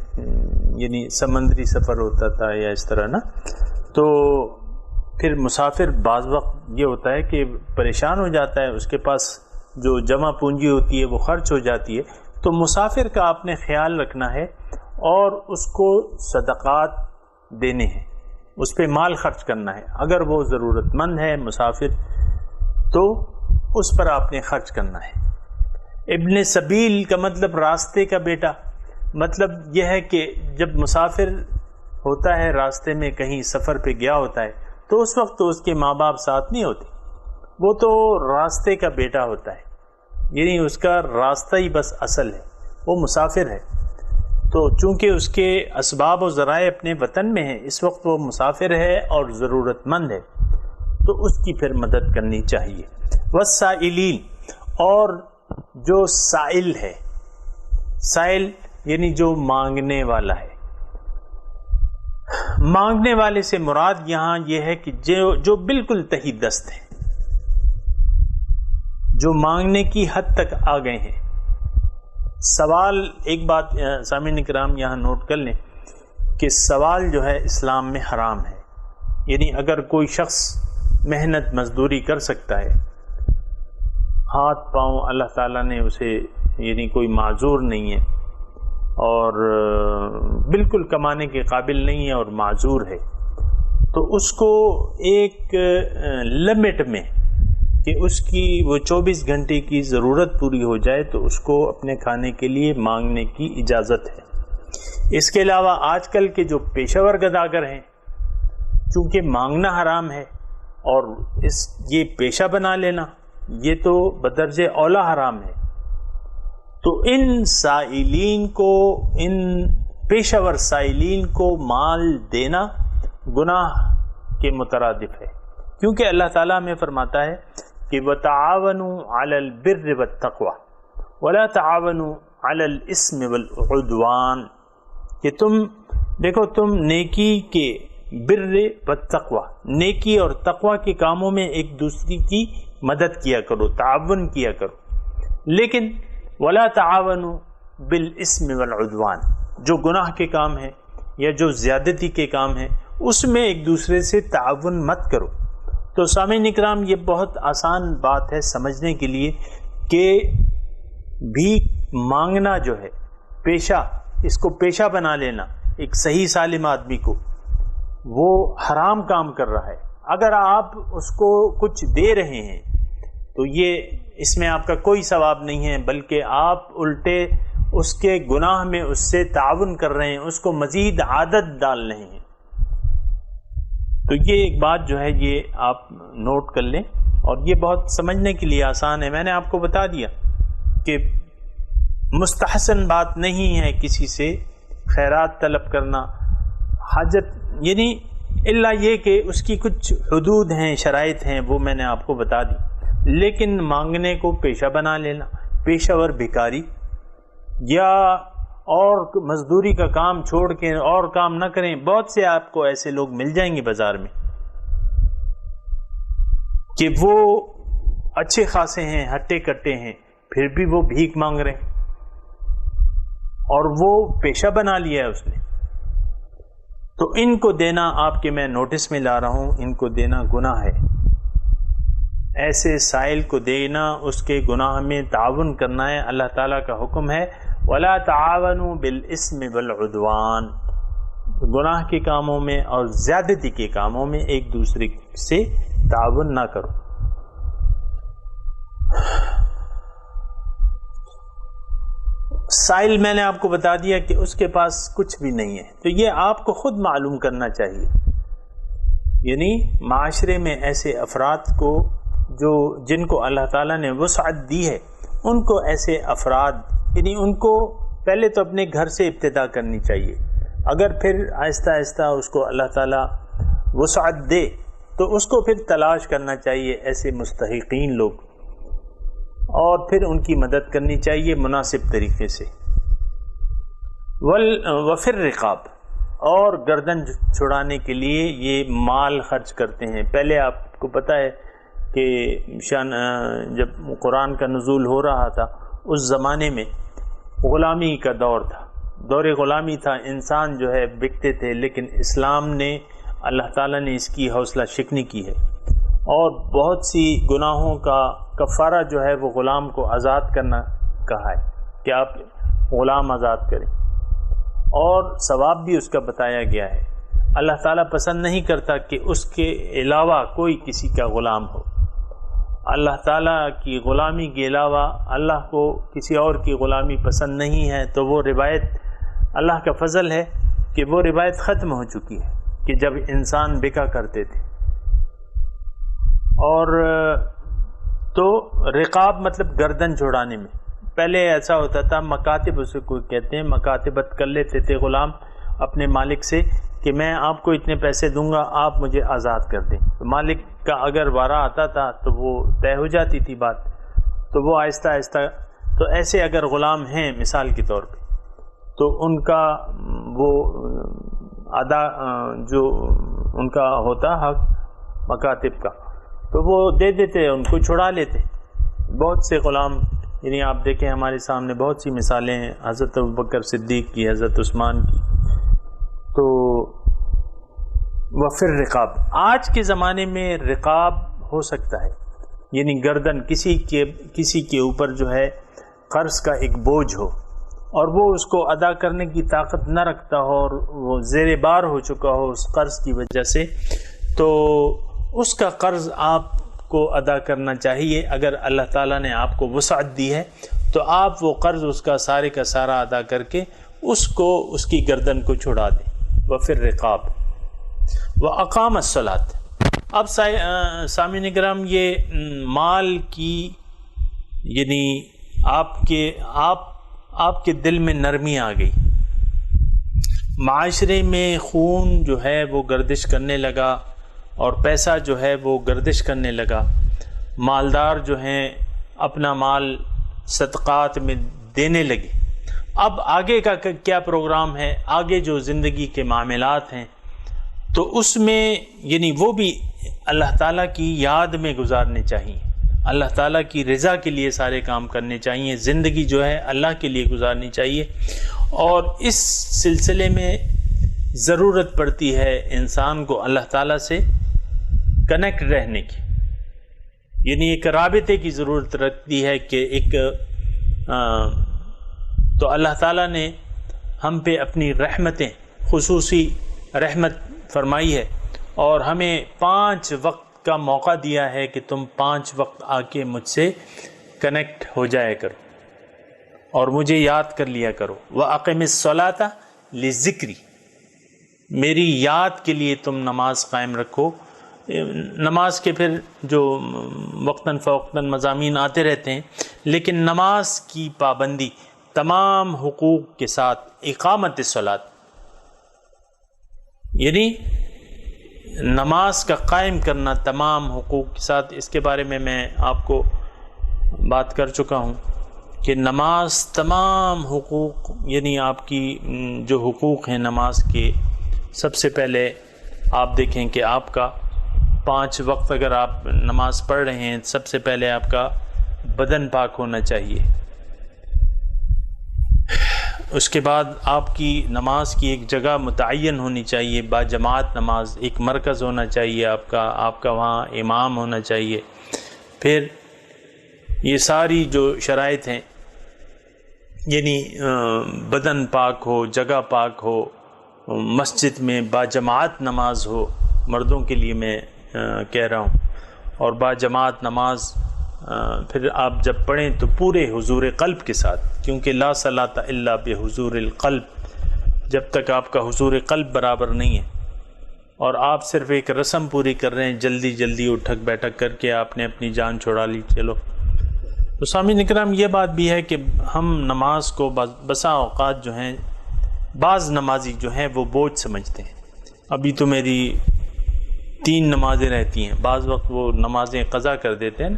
یعنی سمندری سفر ہوتا تھا یا اس طرح نا. تو پھر مسافر بعض وقت یہ ہوتا ہے کہ پریشان ہو جاتا ہے، اس کے پاس جو جمع پونجی ہوتی ہے وہ خرچ ہو جاتی ہے. تو مسافر کا آپ نے خیال رکھنا ہے اور اس کو صدقات دینے ہیں، اس پہ مال خرچ کرنا ہے. اگر وہ ضرورت مند ہے مسافر تو اس پر آپ نے خرچ کرنا ہے. ابن سبیل کا مطلب راستے کا بیٹا، مطلب یہ ہے کہ جب مسافر ہوتا ہے راستے میں کہیں سفر پہ گیا ہوتا ہے تو اس وقت تو اس کے ماں باپ ساتھ نہیں ہوتے، وہ تو راستے کا بیٹا ہوتا ہے، یعنی اس کا راستہ ہی بس اصل ہے، وہ مسافر ہے. تو چونکہ اس کے اسباب و ذرائع اپنے وطن میں ہیں، اس وقت وہ مسافر ہے اور ضرورت مند ہے، تو اس کی پھر مدد کرنی چاہیے. والسائلین، اور جو سائل ہے، سائل یعنی جو مانگنے والا ہے. مانگنے والے سے مراد یہاں یہ ہے کہ جو بالکل تہی دست ہے، جو مانگنے کی حد تک آ گئے ہیں. سوال، ایک بات سامعین کرام یہاں نوٹ کر لیں کہ سوال جو ہے اسلام میں حرام ہے. یعنی اگر کوئی شخص محنت مزدوری کر سکتا ہے، ہاتھ پاؤں اللہ تعالیٰ نے اسے یعنی کوئی معذور نہیں ہے اور بالکل کمانے کے قابل نہیں ہے اور معذور ہے، تو اس کو ایک لمٹ میں کہ اس کی وہ 24 گھنٹے کی ضرورت پوری ہو جائے تو اس کو اپنے کھانے کے لیے مانگنے کی اجازت ہے. اس کے علاوہ آج کل کے جو پیشہ ور گداگر ہیں، چونکہ مانگنا حرام ہے اور یہ پیشہ بنا لینا یہ تو بدرجہ اولا حرام ہے، تو ان سائلین کو، ان پیشہ ور سائلین کو مال دینا گناہ کے مترادف ہے. کیونکہ اللہ تعالیٰ ہمیں فرماتا ہے کہ وَتَعَاوَنُوا عَلَى الْبِرِّ وَالتَّقْوَى وَلَا تَعَاوَنُوا عَلَى الْإِثْمِ وَالْعُدْوَانِ، کہ تم دیکھو، تم نیکی کے بر والتقوی، نیکی اور تقوی کے کاموں میں ایک دوسرے کی مدد کیا کرو، تعاون کیا کرو، لیکن وَلَا تَعَاوَنُوا بِالْإِثْمِ وَالْعُدْوَانِ، جو گناہ کے کام ہیں یا جو زیادتی کے کام ہیں اس میں ایک دوسرے سے تعاون مت کرو. تو سامعین اکرام، یہ بہت آسان بات ہے سمجھنے کے لیے کہ بھیک مانگنا جو ہے پیشہ، اس کو پیشہ بنا لینا ایک صحیح سالم آدمی کو، وہ حرام کام کر رہا ہے. اگر آپ اس کو کچھ دے رہے ہیں تو یہ اس میں آپ کا کوئی ثواب نہیں ہے، بلکہ آپ الٹے اس کے گناہ میں اس سے تعاون کر رہے ہیں، اس کو مزید عادت ڈال رہے ہیں. تو یہ ایک بات جو ہے یہ آپ نوٹ کر لیں، اور یہ بہت سمجھنے کے لیے آسان ہے. میں نے آپ کو بتا دیا کہ مستحسن بات نہیں ہے کسی سے خیرات طلب کرنا، حاجت، یعنی الا یہ کہ اس کی کچھ حدود ہیں، شرائط ہیں، وہ میں نے آپ کو بتا دی. لیکن مانگنے کو پیشہ بنا لینا، پیشہ ور بھکاری یا اور مزدوری کا کام چھوڑ کے اور کام نہ کریں. بہت سے آپ کو ایسے لوگ مل جائیں گے بازار میں کہ وہ اچھے خاصے ہیں، ہٹے کٹے ہیں، پھر بھی وہ بھیک مانگ رہے ہیں اور وہ پیشہ بنا لیا ہے اس نے. تو ان کو دینا، آپ کے میں نوٹس میں لا رہا ہوں، ان کو دینا گناہ ہے. ایسے سائل کو دینا، اس کے گناہ میں تعاون کرنا ہے. اللہ تعالیٰ کا حکم ہے ولا تعاونوا بالاسم والعدوان، گناہ کے کاموں میں اور زیادتی کے کاموں میں ایک دوسرے سے تعاون نہ کرو۔ سائل میں نے آپ کو بتا دیا کہ اس کے پاس کچھ بھی نہیں ہے، تو یہ آپ کو خود معلوم کرنا چاہیے۔ یعنی معاشرے میں ایسے افراد کو جن کو اللہ تعالیٰ نے وسعت دی ہے، ان کو ایسے افراد، یعنی ان کو پہلے تو اپنے گھر سے ابتدا کرنی چاہیے، اگر پھر آہستہ آہستہ اس کو اللہ تعالیٰ وسعت دے تو اس کو پھر تلاش کرنا چاہیے ایسے مستحقین لوگ، اور پھر ان کی مدد کرنی چاہیے مناسب طریقے سے۔ وفر رقاب، اور گردن چھڑانے کے لیے یہ مال خرچ کرتے ہیں۔ پہلے آپ کو پتہ ہے کہ جب قرآن کا نزول ہو رہا تھا اس زمانے میں غلامی کا دور تھا، دور غلامی تھا، انسان جو ہے بکتے تھے، لیکن اسلام نے، اللہ تعالیٰ نے اس کی حوصلہ شکنی کی ہے، اور بہت سی گناہوں کا کفارہ جو ہے وہ غلام کو آزاد کرنا کہا ہے کہ آپ غلام آزاد کریں، اور ثواب بھی اس کا بتایا گیا ہے۔ اللہ تعالیٰ پسند نہیں کرتا کہ اس کے علاوہ کوئی کسی کا غلام ہو۔ اللہ تعالیٰ کی غلامی کے علاوہ اللہ کو کسی اور کی غلامی پسند نہیں ہے، تو وہ روایت، اللہ کا فضل ہے کہ وہ روایت ختم ہو چکی ہے کہ جب انسان بکا کرتے تھے۔ اور تو رقاب مطلب گردن چھڑانے میں، پہلے ایسا ہوتا تھا، مکاتب اسے کوئی کہتے ہیں، مکاتبت کر لیتے تھے غلام اپنے مالک سے کہ میں آپ کو اتنے پیسے دوں گا، آپ مجھے آزاد کر دیں۔ مالک کا اگر وعدہ آتا تھا تو وہ طے ہو جاتی تھی بات، تو وہ آہستہ آہستہ، تو ایسے اگر غلام ہیں مثال کے طور پہ، تو ان کا وہ ادا جو ان کا ہوتا حق مکاتب کا، تو وہ دے دیتے، ان کو چھڑا لیتے۔ بہت سے غلام، یعنی آپ دیکھیں ہمارے سامنے بہت سی مثالیں ہیں، حضرت ابوبکر صدیق کی، حضرت عثمان کی۔ تو وفر رقاب، آج کے زمانے میں رقاب ہو سکتا ہے، یعنی گردن کسی کے اوپر جو ہے قرض کا ایک بوجھ ہو، اور وہ اس کو ادا کرنے کی طاقت نہ رکھتا ہو، اور وہ زیر بار ہو چکا ہو اس قرض کی وجہ سے، تو اس کا قرض آپ کو ادا کرنا چاہیے۔ اگر اللہ تعالیٰ نے آپ کو وسعت دی ہے تو آپ وہ قرض اس کا سارے کا سارا ادا کر کے اس کی گردن کو چھڑا دیں۔ وفر رقاب واقام الصلاۃ۔ اب سامعین کرام، یہ مال کی، یعنی آپ کے دل میں نرمی آ گئی، معاشرے میں خون جو ہے وہ گردش کرنے لگا، اور پیسہ جو ہے وہ گردش کرنے لگا، مالدار جو ہیں اپنا مال صدقات میں دینے لگے۔ اب آگے کا کیا پروگرام ہے، آگے جو زندگی کے معاملات ہیں، تو اس میں یعنی وہ بھی اللہ تعالیٰ کی یاد میں گزارنے چاہیے، اللہ تعالیٰ کی رضا کے لیے سارے کام کرنے چاہیے، زندگی جو ہے اللہ کے لیے گزارنی چاہیے۔ اور اس سلسلے میں ضرورت پڑتی ہے انسان کو اللہ تعالیٰ سے کنیکٹ رہنے کی، یعنی ایک رابطے کی ضرورت رکھتی ہے کہ تو اللہ تعالیٰ نے ہم پہ اپنی رحمتیں، خصوصی رحمت فرمائی ہے، اور ہمیں 5 وقت کا موقع دیا ہے کہ تم 5 وقت آ کے مجھ سے کنیکٹ ہو جایا کرو اور مجھے یاد کر لیا کرو۔ وَأَقِمِ الصَّلَاةَ لِذِكْرِي، میری یاد کے لیے تم نماز قائم رکھو۔ نماز کے پھر جو وقتاً فوقتاً مضامین آتے رہتے ہیں، لیکن نماز کی پابندی تمام حقوق کے ساتھ، اقامت الصلاۃ، یعنی نماز کا قائم کرنا تمام حقوق کے ساتھ۔ اس کے بارے میں آپ کو بات کر چکا ہوں کہ نماز تمام حقوق، یعنی آپ کی جو حقوق ہیں نماز کے، سب سے پہلے آپ دیکھیں کہ آپ کا 5 وقت اگر آپ نماز پڑھ رہے ہیں، سب سے پہلے آپ کا بدن پاک ہونا چاہیے، اس کے بعد آپ کی نماز کی ایک جگہ متعین ہونی چاہیے، باجماعت نماز، ایک مرکز ہونا چاہیے آپ کا وہاں امام ہونا چاہیے۔ پھر یہ ساری جو شرائط ہیں یعنی بدن پاک ہو، جگہ پاک ہو، مسجد میں باجماعت نماز ہو، مردوں کے لیے میں کہہ رہا ہوں، اور باجماعت نماز پھر آپ جب پڑھیں تو پورے حضور قلب کے ساتھ، کیونکہ لا صلاۃ الا بحضور القلب، جب تک آپ کا حضور قلب برابر نہیں ہے اور آپ صرف ایک رسم پوری کر رہے ہیں، جلدی جلدی اٹھک بیٹھک کر کے آپ نے اپنی جان چھڑا لی، چلو۔ تو سامعین اکرام یہ بات بھی ہے کہ ہم نماز کو بسا اوقات جو ہیں بعض نمازی جو ہیں وہ بوجھ سمجھتے ہیں، ابھی تو میری 3 نمازیں رہتی ہیں، بعض وقت وہ نمازیں قضا کر دیتے ہیں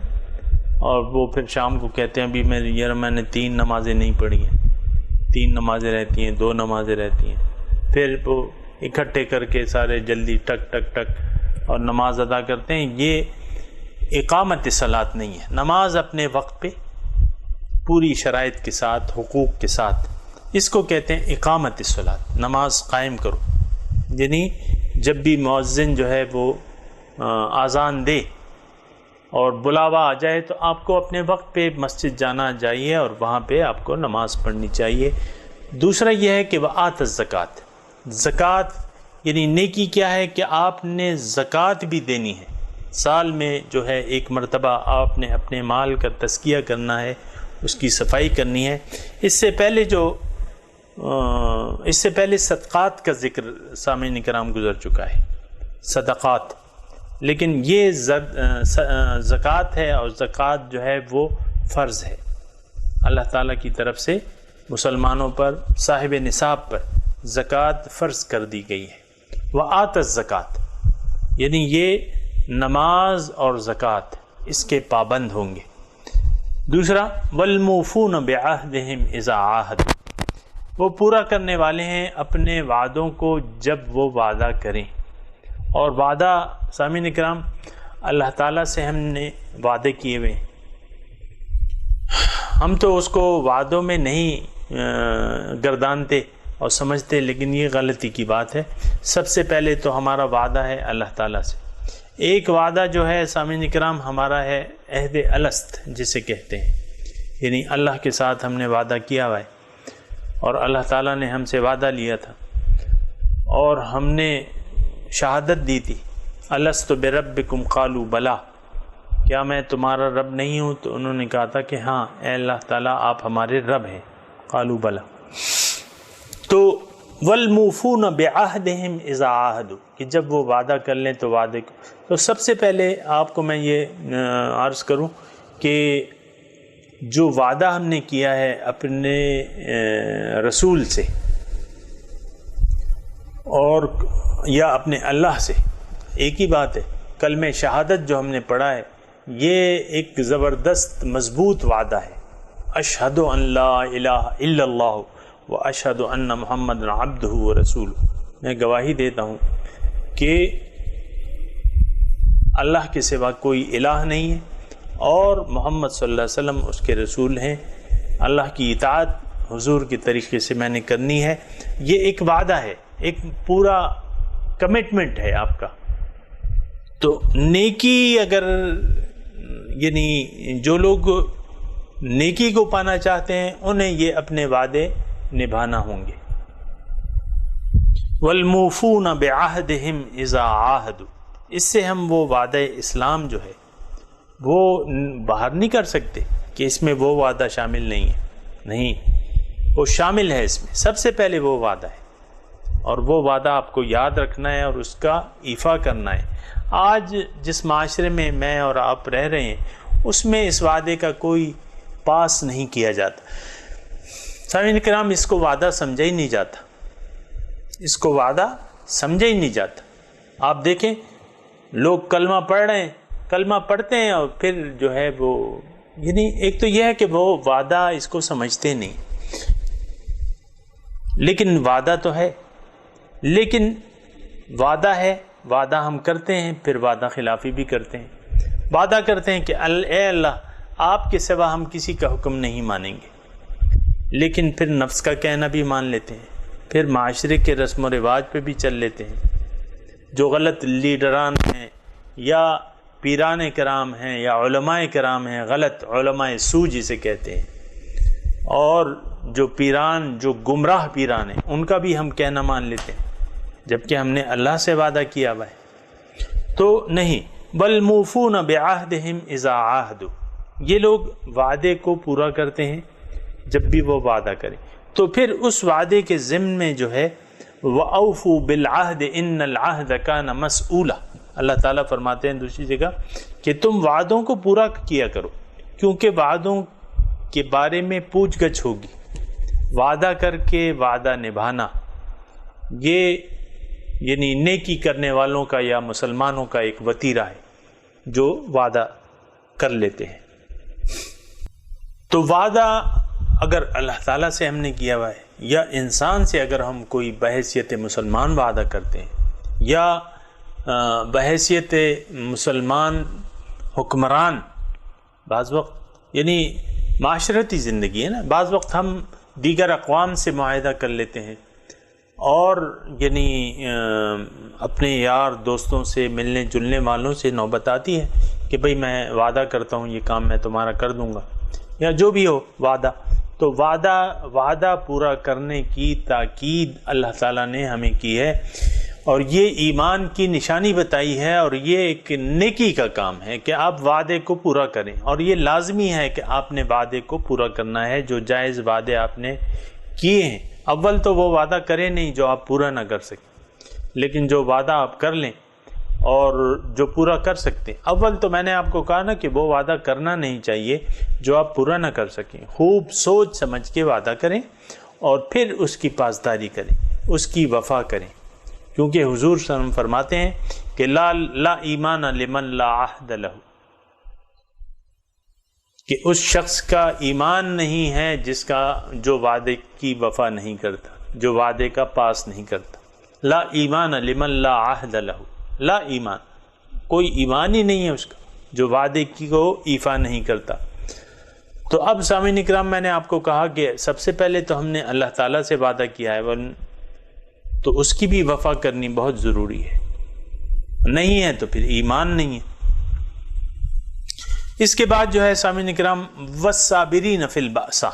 اور وہ پھر شام کو کہتے ہیں ابھی میں نے 3 نمازیں نہیں پڑھی ہیں، 3 نمازیں رہتی ہیں، 2 نمازیں رہتی ہیں، پھر وہ اکٹھے کر کے سارے جلدی ٹک ٹک ٹک اور نماز ادا کرتے ہیں۔ یہ اقامت صلاۃ نہیں ہے۔ نماز اپنے وقت پہ پوری شرائط کے ساتھ، حقوق کے ساتھ، اس کو کہتے ہیں اقامت صلاۃ، نماز قائم کرو، یعنی جب بھی مؤذن جو ہے وہ اذان دے اور بلاوا آ جائے تو آپ کو اپنے وقت پہ مسجد جانا چاہیے اور وہاں پہ آپ کو نماز پڑھنی چاہیے۔ دوسرا یہ ہے کہ وآت الزکوٰۃ، زکوٰۃ یعنی نیکی کیا ہے کہ آپ نے زکوٰۃ بھی دینی ہے، سال میں جو ہے ایک مرتبہ آپ نے اپنے مال کا تزکیہ کرنا ہے، اس کی صفائی کرنی ہے۔ اس سے پہلے صدقات کا ذکر سامعین کرام گزر چکا ہے، صدقات، لیکن یہ زکوٰۃ ہے اور زکوٰۃ جو ہے وہ فرض ہے، اللہ تعالیٰ کی طرف سے مسلمانوں پر، صاحب نصاب پر زکوٰۃ فرض کر دی گئی ہے۔ وآت الزکوٰۃ یعنی یہ نماز اور زکوٰۃ اس کے پابند ہوں گے۔ دوسرا والموفون بعہدہم اذا عاہدوا، وہ پورا کرنے والے ہیں اپنے وعدوں کو جب وہ وعدہ کریں، اور وعدہ سامعین اکرام اللہ تعالیٰ سے ہم نے وعدے کیے ہوئے، ہم تو اس کو وعدوں میں نہیں گردانتے اور سمجھتے، لیکن یہ غلطی کی بات ہے۔ سب سے پہلے تو ہمارا وعدہ ہے اللہ تعالیٰ سے۔ ایک وعدہ جو ہے سامعین اکرام ہمارا ہے عہد الست جسے کہتے ہیں، یعنی اللہ کے ساتھ ہم نے وعدہ کیا ہوا ہے اور اللہ تعالیٰ نے ہم سے وعدہ لیا تھا اور ہم نے شہادت دی تھی، الست بربکم قالوا بلا، کیا میں تمہارا رب نہیں ہوں؟ تو انہوں نے کہا تھا کہ ہاں اے اللہ تعالیٰ آپ ہمارے رب ہیں، قالوا بلا۔ تو والموفون بعہدہم اذا عاہدوا، کہ جب وہ وعدہ کر لیں تو وعدے کو، تو سب سے پہلے آپ کو میں یہ عرض کروں کہ جو وعدہ ہم نے کیا ہے اپنے رسول سے اور یا اپنے اللہ سے، ایک ہی بات ہے۔ کلمہ شہادت جو ہم نے پڑھا ہے یہ ایک زبردست مضبوط وعدہ ہے، اشہد ان لا الہ الا اللہ واشہد ان محمد عبدہ ورسولہ، میں گواہی دیتا ہوں کہ اللہ کے سوا کوئی الہ نہیں ہے اور محمد صلی اللہ علیہ وسلم اس کے رسول ہیں، اللہ کی اطاعت حضور کے طریقے سے میں نے کرنی ہے۔ یہ ایک وعدہ ہے، ایک پورا کمٹمنٹ ہے آپ کا۔ تو نیکی اگر یعنی جو لوگ نیکی کو پانا چاہتے ہیں انہیں یہ اپنے وعدے نبھانا ہوں گے۔ والموفون بعہدہم اذا عاہدوا، اس سے ہم وہ وعدہ اسلام جو ہے وہ باہر نہیں کر سکتے کہ اس میں وہ وعدہ شامل نہیں ہے، نہیں، وہ شامل ہے اس میں، سب سے پہلے وہ وعدہ ہے اور وہ وعدہ آپ کو یاد رکھنا ہے اور اس کا ایفا کرنا ہے۔ آج جس معاشرے میں میں اور آپ رہ رہے ہیں اس میں اس وعدے کا کوئی پاس نہیں کیا جاتا، سامعین کرام اس کو وعدہ سمجھا ہی نہیں جاتا، اس کو وعدہ سمجھا ہی نہیں جاتا۔ آپ دیکھیں لوگ کلمہ پڑھ رہے ہیں، کلمہ پڑھتے ہیں اور پھر جو ہے وہ یعنی ایک تو یہ ہے کہ وہ وعدہ اس کو سمجھتے نہیں، لیکن وعدہ تو ہے، لیکن وعدہ ہے، وعدہ ہم کرتے ہیں پھر وعدہ خلافی بھی کرتے ہیں۔ وعدہ کرتے ہیں کہ اے اللہ آپ کے سوا ہم کسی کا حکم نہیں مانیں گے، لیکن پھر نفس کا کہنا بھی مان لیتے ہیں، پھر معاشرے کے رسم و رواج پہ بھی چل لیتے ہیں۔ جو غلط لیڈران ہیں یا پیران کرام ہیں یا علماء کرام ہیں، غلط علماء سو جسے کہتے ہیں، اور جو پیران جو گمراہ پیران ہیں ان کا بھی ہم کہنا مان لیتے ہیں جبکہ ہم نے اللہ سے وعدہ کیا ہوا ہے؟ تو نہیں، بل موفون بعہدہم اذا عاہدوا، یہ لوگ وعدے کو پورا کرتے ہیں جب بھی وہ وعدہ کریں، تو پھر اس وعدے کے ضمن میں جو ہے وَأَوْفُوا بِالْعَهْدِ إِنَّ الْعَهْدَ كَانَ مَسْئُولًا، اللہ تعالیٰ فرماتے ہیں دوسری جگہ کہ تم وعدوں کو پورا کیا کرو، کیونکہ وعدوں کے بارے میں پوچھ گچھ ہوگی۔ وعدہ کر کے وعدہ نبھانا یہ یعنی نیکی کرنے والوں کا یا مسلمانوں کا ایک وتیرہ ہے جو وعدہ کر لیتے ہیں۔ تو وعدہ اگر اللہ تعالیٰ سے ہم نے کیا ہوا ہے یا انسان سے اگر ہم کوئی بحیثیت مسلمان وعدہ کرتے ہیں یا بحیثیت مسلمان حکمران، بعض وقت یعنی معاشرتی زندگی ہے نا، بعض وقت ہم دیگر اقوام سے معاہدہ کر لیتے ہیں اور یعنی اپنے یار دوستوں سے ملنے جلنے والوں سے نوبت آتی ہے کہ بھئی میں وعدہ کرتا ہوں یہ کام میں تمہارا کر دوں گا یا جو بھی ہو وعدہ، تو وعدہ پورا کرنے کی تاکید اللہ تعالیٰ نے ہمیں کی ہے اور یہ ایمان کی نشانی بتائی ہے اور یہ ایک نیکی کا کام ہے کہ آپ وعدے کو پورا کریں، اور یہ لازمی ہے کہ آپ نے وعدے کو پورا کرنا ہے۔ جو جائز وعدے آپ نے کیے ہیں، اول تو وہ وعدہ کریں نہیں جو آپ پورا نہ کر سکیں، لیکن جو وعدہ آپ کر لیں اور جو پورا کر سکتے ہیں، اول تو میں نے آپ کو کہا نا کہ وہ وعدہ کرنا نہیں چاہیے جو آپ پورا نہ کر سکیں، خوب سوچ سمجھ کے وعدہ کریں اور پھر اس کی پاسداری کریں، اس کی وفا کریں، کیونکہ حضور صلی اللہ علیہ وسلم فرماتے ہیں کہ لا ایمان لمن لا عہد لہ، کہ اس شخص کا ایمان نہیں ہے جس کا جو وعدے کی وفا نہیں کرتا، جو وعدے کا پاس نہیں کرتا۔ لا ایمان لمن لا عہد لہ، لا ایمان، کوئی ایمان ہی نہیں ہے اس کا جو وعدے کی کو ایفا نہیں کرتا۔ تو اب سامعین اکرام، میں نے آپ کو کہا کہ سب سے پہلے تو ہم نے اللہ تعالیٰ سے وعدہ کیا ہے، تو اس کی بھی وفا کرنی بہت ضروری ہے، نہیں ہے تو پھر ایمان نہیں ہے۔ اس کے بعد جو ہے سامعین اکرام والصابرین فی البأساء،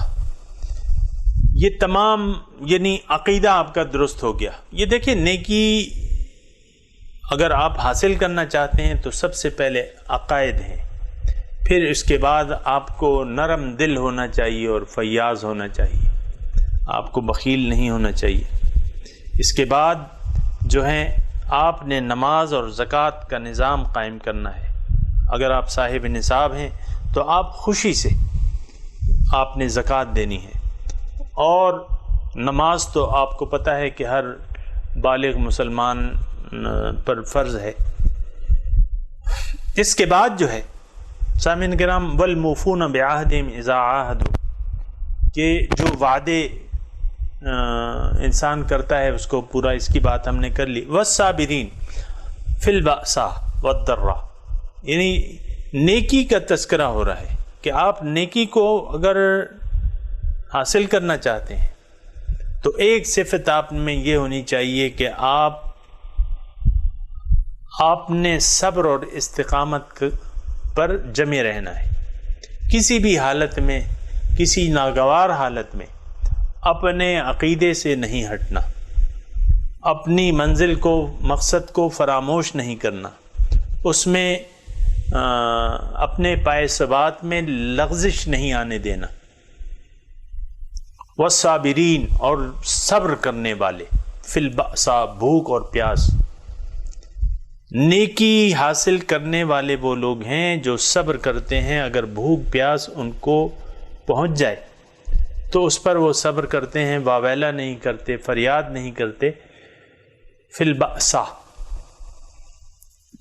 یہ تمام یعنی عقیدہ آپ کا درست ہو گیا۔ یہ دیکھیں، نیکی اگر آپ حاصل کرنا چاہتے ہیں تو سب سے پہلے عقائد ہیں، پھر اس کے بعد آپ کو نرم دل ہونا چاہیے اور فیاض ہونا چاہیے، آپ کو بخیل نہیں ہونا چاہیے۔ اس کے بعد جو ہے آپ نے نماز اور زکوٰۃ کا نظام قائم کرنا ہے۔ اگر آپ صاحب نصاب ہیں تو آپ خوشی سے آپ نے زکوٰۃ دینی ہے، اور نماز تو آپ کو پتہ ہے کہ ہر بالغ مسلمان پر فرض ہے۔ اس کے بعد جو ہے سامعین کرام والموفون بعہدہم اذا عاہدوا، کہ جو وعدے انسان کرتا ہے اس کو پورا، اس کی بات ہم نے کر لی۔ والصابرین فی البأساء والضراء، یعنی نیکی کا تذکرہ ہو رہا ہے کہ آپ نیکی کو اگر حاصل کرنا چاہتے ہیں تو ایک صفت آپ میں یہ ہونی چاہیے کہ آپ نے صبر اور استقامت پر جمے رہنا ہے، کسی بھی حالت میں، کسی ناگوار حالت میں اپنے عقیدے سے نہیں ہٹنا، اپنی منزل کو، مقصد کو فراموش نہیں کرنا، اس میں اپنے پائے ثبات میں لغزش نہیں آنے دینا۔ والصابرین، اور صبر کرنے والے، فی البأساء، بھوک اور پیاس۔ نیکی حاصل کرنے والے وہ لوگ ہیں جو صبر کرتے ہیں، اگر بھوک پیاس ان کو پہنچ جائے تو اس پر وہ صبر کرتے ہیں، واویلا نہیں کرتے، فریاد نہیں کرتے۔ فی البأساء،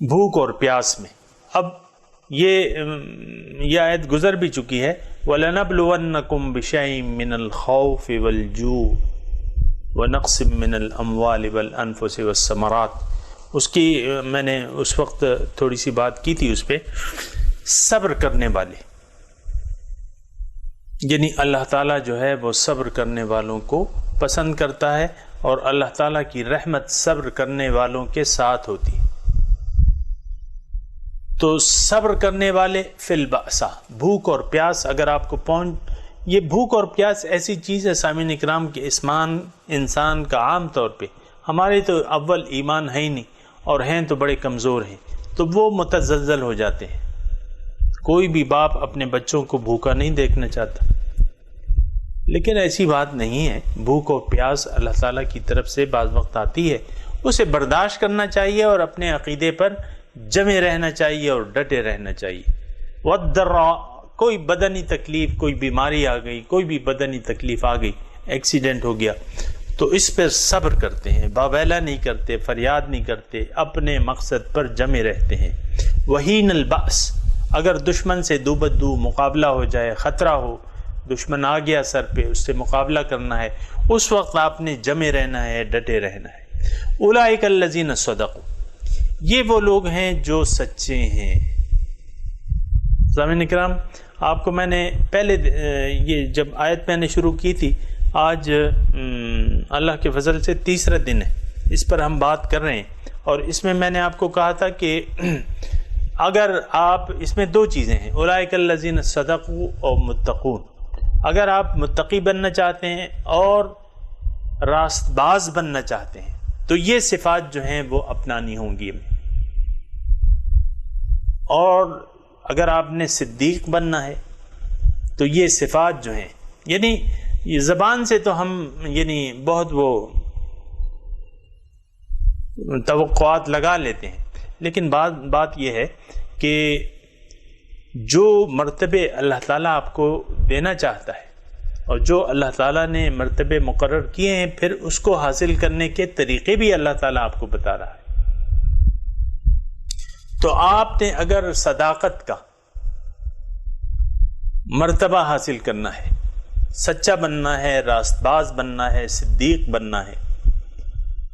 بھوک اور پیاس میں۔ اب یہ آیت گزر بھی چکی ہے، وَلَنَبْلُوَنَّكُمْ بِشَيْءٍ مِّنَ الْخَوْفِ وَالْجُوعِ وَنَقْصٍ مِّنَ الْأَمْوَالِ وَالْأَنفُسِ وَالثَّمَرَاتِ، اس کی میں نے اس وقت تھوڑی سی بات کی تھی اس پہ۔ صبر کرنے والے، یعنی اللہ تعالیٰ جو ہے وہ صبر کرنے والوں کو پسند کرتا ہے، اور اللہ تعالیٰ کی رحمت صبر کرنے والوں کے ساتھ ہوتی ہے۔ تو صبر کرنے والے فی البأساء، بھوک اور پیاس اگر آپ کو یہ بھوک اور پیاس ایسی چیز ہے سامعین اکرام کہ انسان کا عام طور پہ، ہمارے تو اول ایمان ہے ہی نہیں، اور ہیں تو بڑے کمزور ہیں، تو وہ متزلزل ہو جاتے ہیں۔ کوئی بھی باپ اپنے بچوں کو بھوکا نہیں دیکھنا چاہتا، لیکن ایسی بات نہیں ہے۔ بھوک اور پیاس اللہ تعالیٰ کی طرف سے بعض وقت آتی ہے، اسے برداشت کرنا چاہیے اور اپنے عقیدے پر جمے رہنا چاہیے اور ڈٹے رہنا چاہیے۔ وَالضَّرَّاء، کوئی بدنی تکلیف، کوئی بیماری آ گئی، کوئی بھی بدنی تکلیف آ گئی، ایکسیڈنٹ ہو گیا، تو اس پر صبر کرتے ہیں، باویلا نہیں کرتے، فریاد نہیں کرتے، اپنے مقصد پر جمے رہتے ہیں۔ وَحِینَ الْبَأْسِ، اگر دشمن سے دو بدو مقابلہ ہو جائے، خطرہ ہو، دشمن آ گیا سر پہ، اس سے مقابلہ کرنا ہے، اس وقت آپ نے جمے رہنا ہے، ڈٹے رہنا ہے۔ اولئک الذین صدقوا، یہ وہ لوگ ہیں جو سچے ہیں۔ سامعین اکرام، آپ کو میں نے پہلے یہ جب آیت میں نے شروع کی تھی، آج اللہ کے فضل سے تیسرا دن ہے، اس پر ہم بات کر رہے ہیں، اور اس میں نے آپ کو کہا تھا کہ اگر آپ، اس میں دو چیزیں ہیں، اولئک الذین صدقوا اور متقون۔ اگر آپ متقی بننا چاہتے ہیں اور راست باز بننا چاہتے ہیں تو یہ صفات جو ہیں وہ اپنانی ہوں گی، اور اگر آپ نے صدیق بننا ہے تو یہ صفات جو ہیں، یعنی یہ زبان سے تو ہم بہت وہ توقعات لگا لیتے ہیں، لیکن بات یہ ہے کہ جو مرتبے اللہ تعالیٰ آپ کو دینا چاہتا ہے اور جو اللہ تعالیٰ نے مرتبے مقرر کیے ہیں، پھر اس کو حاصل کرنے کے طریقے بھی اللہ تعالیٰ آپ کو بتا رہا ہے۔ تو آپ نے اگر صداقت کا مرتبہ حاصل کرنا ہے، سچا بننا ہے، راست باز بننا ہے، صدیق بننا ہے،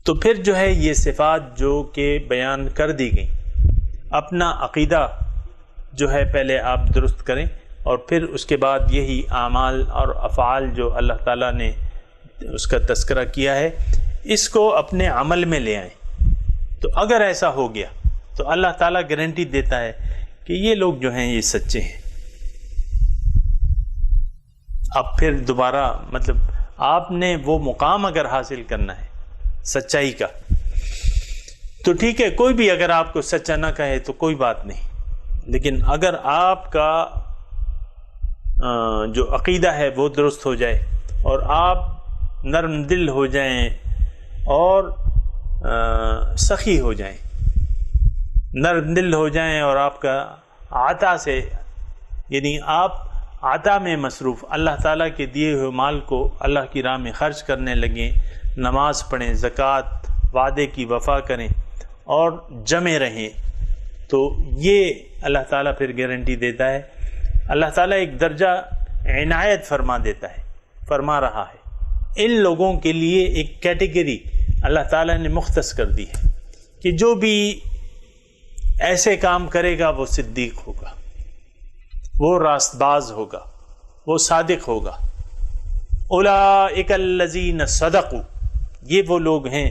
تو پھر جو ہے یہ صفات جو کہ بیان کر دی گئی، اپنا عقیدہ جو ہے پہلے آپ درست کریں، اور پھر اس کے بعد یہی اعمال اور افعال جو اللہ تعالیٰ نے اس کا تذکرہ کیا ہے، اس کو اپنے عمل میں لے آئیں۔ تو اگر ایسا ہو گیا تو اللہ تعالیٰ گارنٹی دیتا ہے کہ یہ لوگ جو ہیں یہ سچے ہیں۔ اب پھر دوبارہ مطلب آپ نے وہ مقام اگر حاصل کرنا ہے سچائی کا، تو ٹھیک ہے، کوئی بھی اگر آپ کو سچا نہ کہے تو کوئی بات نہیں، لیکن اگر آپ کا جو عقیدہ ہے وہ درست ہو جائے اور آپ نرم دل ہو جائیں اور سخی ہو جائیں، نرم دل ہو جائیں، اور آپ کا عطا سے، یعنی آپ عطا میں مصروف، اللہ تعالیٰ کے دیے ہوئے مال کو اللہ کی راہ میں خرچ کرنے لگیں، نماز پڑھیں، زکوٰۃ، وعدے کی وفا کریں اور جمے رہیں، تو یہ اللہ تعالیٰ پھر گارنٹی دیتا ہے۔ اللہ تعالیٰ ایک درجہ عنایت فرما رہا ہے، ان لوگوں کے لیے ایک کیٹیگری اللہ تعالیٰ نے مختص کر دی ہے کہ جو بھی ایسے کام کرے گا وہ صدیق ہوگا، وہ راست باز ہوگا، وہ صادق ہوگا۔ اولئک الذین صدقوا، یہ وہ لوگ ہیں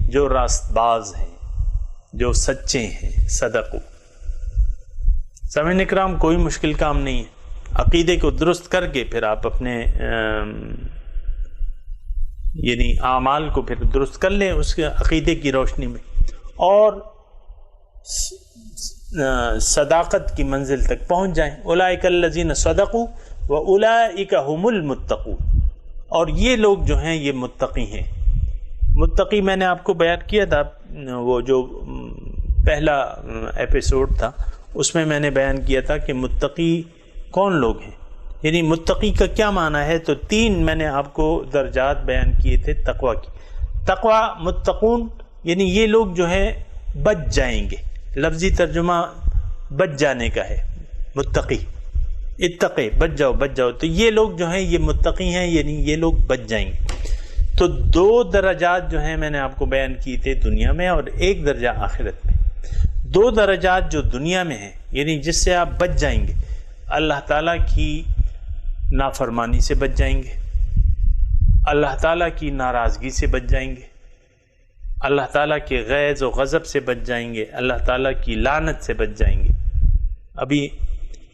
جو راست باز ہیں، جو سچے ہیں، صدقوا۔ سامعین اکرام، کوئی مشکل کام نہیں ہے، عقیدے کو درست کر کے پھر آپ اپنے یعنی اعمال کو پھر درست کر لیں اس کے عقیدے کی روشنی میں، اور صداقت کی منزل تک پہنچ جائیں۔ اولئک الذین صدقوا واولئک هم المتقون، اور یہ لوگ جو ہیں یہ متقی ہیں۔ متقی میں نے آپ کو بیان کیا تھا، وہ جو پہلا ایپیسوڈ تھا اس میں نے بیان کیا تھا کہ متقی کون لوگ ہیں، یعنی متقی کا کیا معنی ہے۔ تو تین میں نے آپ کو درجات بیان کیے تھے تقوی کی۔ تقوی، متقون، یعنی یہ لوگ جو ہیں بچ جائیں گے، لفظی ترجمہ بچ جانے کا ہے، متقی، اتقے، بچ جاؤ، تو یہ لوگ جو ہیں یہ متقی ہیں، یعنی یہ لوگ بچ جائیں گے۔ تو دو درجات جو ہیں میں نے آپ کو بیان کیے تھے دنیا میں، اور ایک درجہ آخرت میں۔ دو درجات جو دنیا میں ہیں، یعنی جس سے آپ بچ جائیں گے، اللہ تعالیٰ کی نافرمانی سے بچ جائیں گے، اللہ تعالیٰ کی ناراضگی سے بچ جائیں گے، اللہ تعالیٰ کے غیظ و غضب سے بچ جائیں گے، اللہ تعالیٰ کی لعنت سے بچ جائیں گے۔ ابھی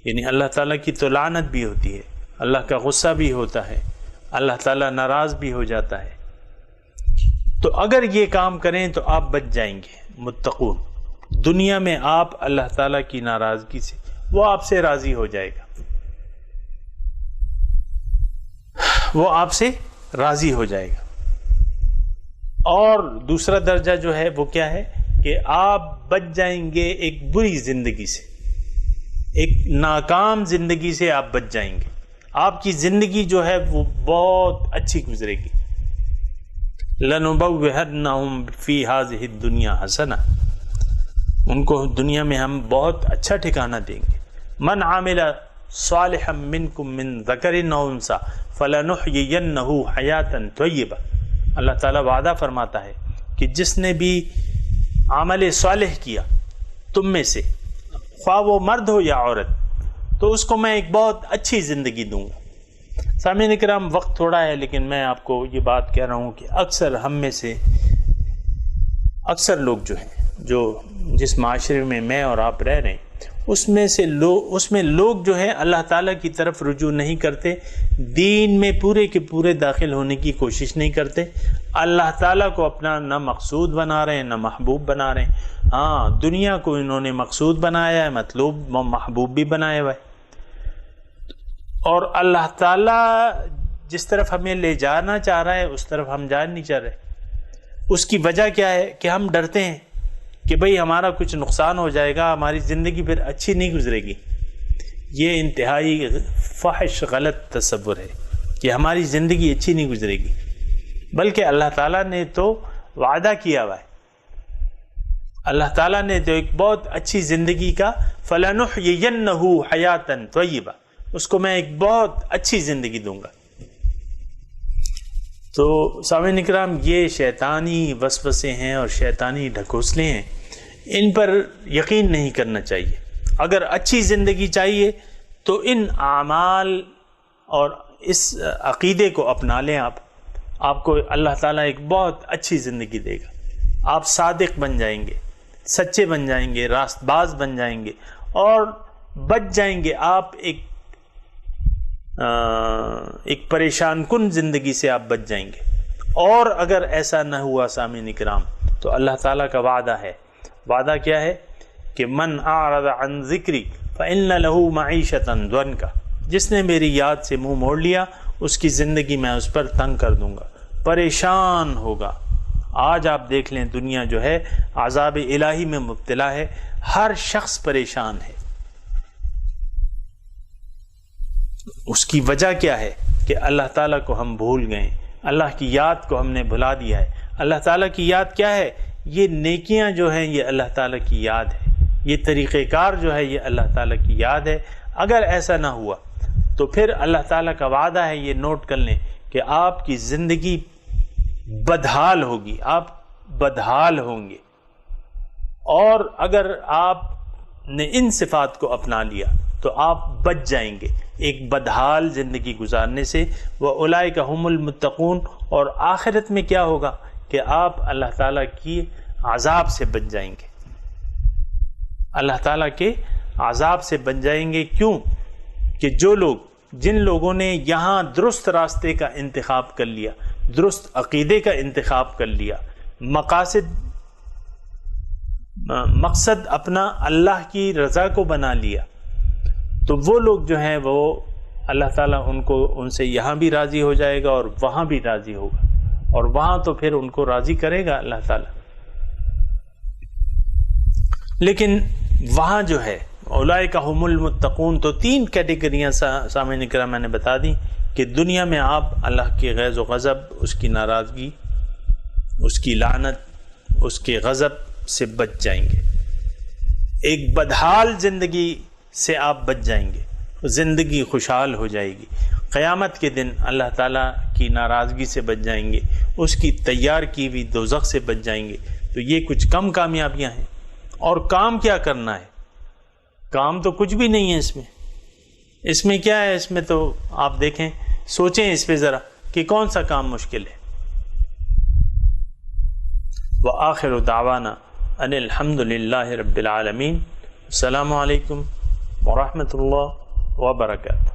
یعنی اللہ تعالیٰ کی تو لعنت بھی ہوتی ہے، اللہ کا غصہ بھی ہوتا ہے، اللہ تعالیٰ ناراض بھی ہو جاتا ہے۔ تو اگر یہ کام کریں تو آپ بچ جائیں گے متقون۔ دنیا میں آپ اللہ تعالیٰ کی ناراضگی سے، وہ آپ سے راضی ہو جائے گا، وہ آپ سے راضی ہو جائے گا۔ اور دوسرا درجہ جو ہے وہ کیا ہے کہ آپ بچ جائیں گے ایک بری زندگی سے، ایک ناکام زندگی سے آپ بچ جائیں گے۔ آپ کی زندگی جو ہے وہ بہت اچھی گزرے گی۔ لَنُبَوِّئَنَّهُمْ فِي هَذِهِ الدُّنْيَا حَسَنَةً، ان کو دنیا میں ہم بہت اچھا ٹھکانہ دیں گے۔ مَنْ عَمِلَ صَالِحًا مِّنْكُم مِّن ذَكَرٍ أَوْ أُنثَىٰ فَلَنُحْيِيَنَّهُ حَيَاةً طَيِّبَةً، اللہ تعالیٰ وعدہ فرماتا ہے کہ جس نے بھی عمل صالح کیا تم میں سے، خواہ وہ مرد ہو یا عورت، تو اس کو میں ایک بہت اچھی زندگی دوں گا۔ سامعین اکرام، وقت تھوڑا ہے لیکن میں آپ کو یہ بات کہہ رہا ہوں کہ اکثر ہم میں سے اکثر لوگ جو ہیں، جو جس معاشرے میں میں اور آپ رہ رہے ہیں، اس میں لوگ جو ہیں اللہ تعالیٰ کی طرف رجوع نہیں کرتے، دین میں پورے کے پورے داخل ہونے کی کوشش نہیں کرتے، اللہ تعالیٰ کو اپنا نہ مقصود بنا رہے ہیں نہ محبوب بنا رہے ہیں۔ ہاں، دنیا کو انہوں نے مقصود بنایا ہے، مطلوب محبوب بھی بنایا ہوا ہے، اور اللہ تعالیٰ جس طرف ہمیں لے جانا چاہ رہا ہے اس طرف ہم جان نہیں چاہ رہے۔ اس کی وجہ کیا ہے کہ ہم ڈرتے ہیں کہ بھئی ہمارا کچھ نقصان ہو جائے گا، ہماری زندگی پھر اچھی نہیں گزرے گی۔ یہ انتہائی فحش غلط تصور ہے کہ ہماری زندگی اچھی نہیں گزرے گی، بلکہ اللہ تعالیٰ نے تو وعدہ کیا ہوا ہے، اللہ تعالیٰ نے تو ایک بہت اچھی زندگی کا فَلَنُحْيِيَنَّهُ حَيَاةً طَيِّبَةً، اس کو میں ایک بہت اچھی زندگی دوں گا۔ تو سامعین اکرام، یہ شیطانی وسوسے ہیں اور شیطانی ڈھکوسلے ہیں، ان پر یقین نہیں کرنا چاہیے۔ اگر اچھی زندگی چاہیے تو ان اعمال اور اس عقیدے کو اپنا لیں۔ آپ کو اللہ تعالیٰ ایک بہت اچھی زندگی دے گا، آپ صادق بن جائیں گے، سچے بن جائیں گے، راست باز بن جائیں گے، اور بچ جائیں گے آپ ایک پریشان کن زندگی سے آپ بچ جائیں گے۔ اور اگر ایسا نہ ہوا سامعین اکرام، تو اللہ تعالیٰ کا وعدہ ہے، وعدہ کیا ہے کہ من اعرض عن ذکری فإن له معیشة ضنکا، جس نے میری یاد سے منہ موڑ لیا اس کی زندگی میں اس پر تنگ کر دوں گا، پریشان ہوگا۔ آج آپ دیکھ لیں، دنیا جو ہے عذاب الہی میں مبتلا ہے، ہر شخص پریشان ہے۔ اس کی وجہ کیا ہے کہ اللہ تعالیٰ کو ہم بھول گئے، اللہ کی یاد کو ہم نے بھلا دیا ہے۔ اللہ تعالیٰ کی یاد کیا ہے؟ یہ نیکیاں جو ہیں یہ اللہ تعالیٰ کی یاد ہے، یہ طریقہ کار جو ہے یہ اللہ تعالیٰ کی یاد ہے۔ اگر ایسا نہ ہوا تو پھر اللہ تعالیٰ کا وعدہ ہے، یہ نوٹ کر لیں کہ آپ کی زندگی بدحال ہوگی، آپ بدحال ہوں گے۔ اور اگر آپ نے ان صفات کو اپنا لیا تو آپ بچ جائیں گے ایک بدحال زندگی گزارنے سے۔ وَأُولَئِكَ هُمُ الْمُتَّقُونَ، اور آخرت میں کیا ہوگا کہ آپ اللہ تعالیٰ کی عذاب سے بچ جائیں گے، اللہ تعالیٰ کے عذاب سے بچ جائیں گے۔ کیوں کہ جن لوگوں نے یہاں درست راستے کا انتخاب کر لیا، درست عقیدے کا انتخاب کر لیا، مقصد اپنا اللہ کی رضا کو بنا لیا، تو وہ لوگ جو ہیں وہ اللہ تعالیٰ ان سے یہاں بھی راضی ہو جائے گا اور وہاں بھی راضی ہوگا، اور وہاں تو پھر ان کو راضی کرے گا اللہ تعالیٰ۔ لیکن وہاں جو ہے اولئک ھم المتقون، تو تین کیٹیگریاں سامعین اکرام میں نے بتا دی کہ دنیا میں آپ اللہ کے غیظ و غضب، اس کی ناراضگی، اس کی لعنت، اس کے غضب سے بچ جائیں گے، ایک بدحال زندگی سے آپ بچ جائیں گے، زندگی خوشحال ہو جائے گی۔ قیامت کے دن اللہ تعالیٰ کی ناراضگی سے بچ جائیں گے، اس کی تیار کی ہوئی دوزخ سے بچ جائیں گے۔ تو یہ کچھ کم کامیابیاں ہیں۔ اور کام کیا کرنا ہے؟ کام تو کچھ بھی نہیں ہے اس میں کیا ہے؟ اس میں تو آپ دیکھیں، سوچیں اس پہ ذرا کہ کون سا کام مشکل ہے۔ وآخر دعوانا ان الحمد للہ رب العالمین۔ السلام علیکم ورحمۃ اللہ وبرکاتہ۔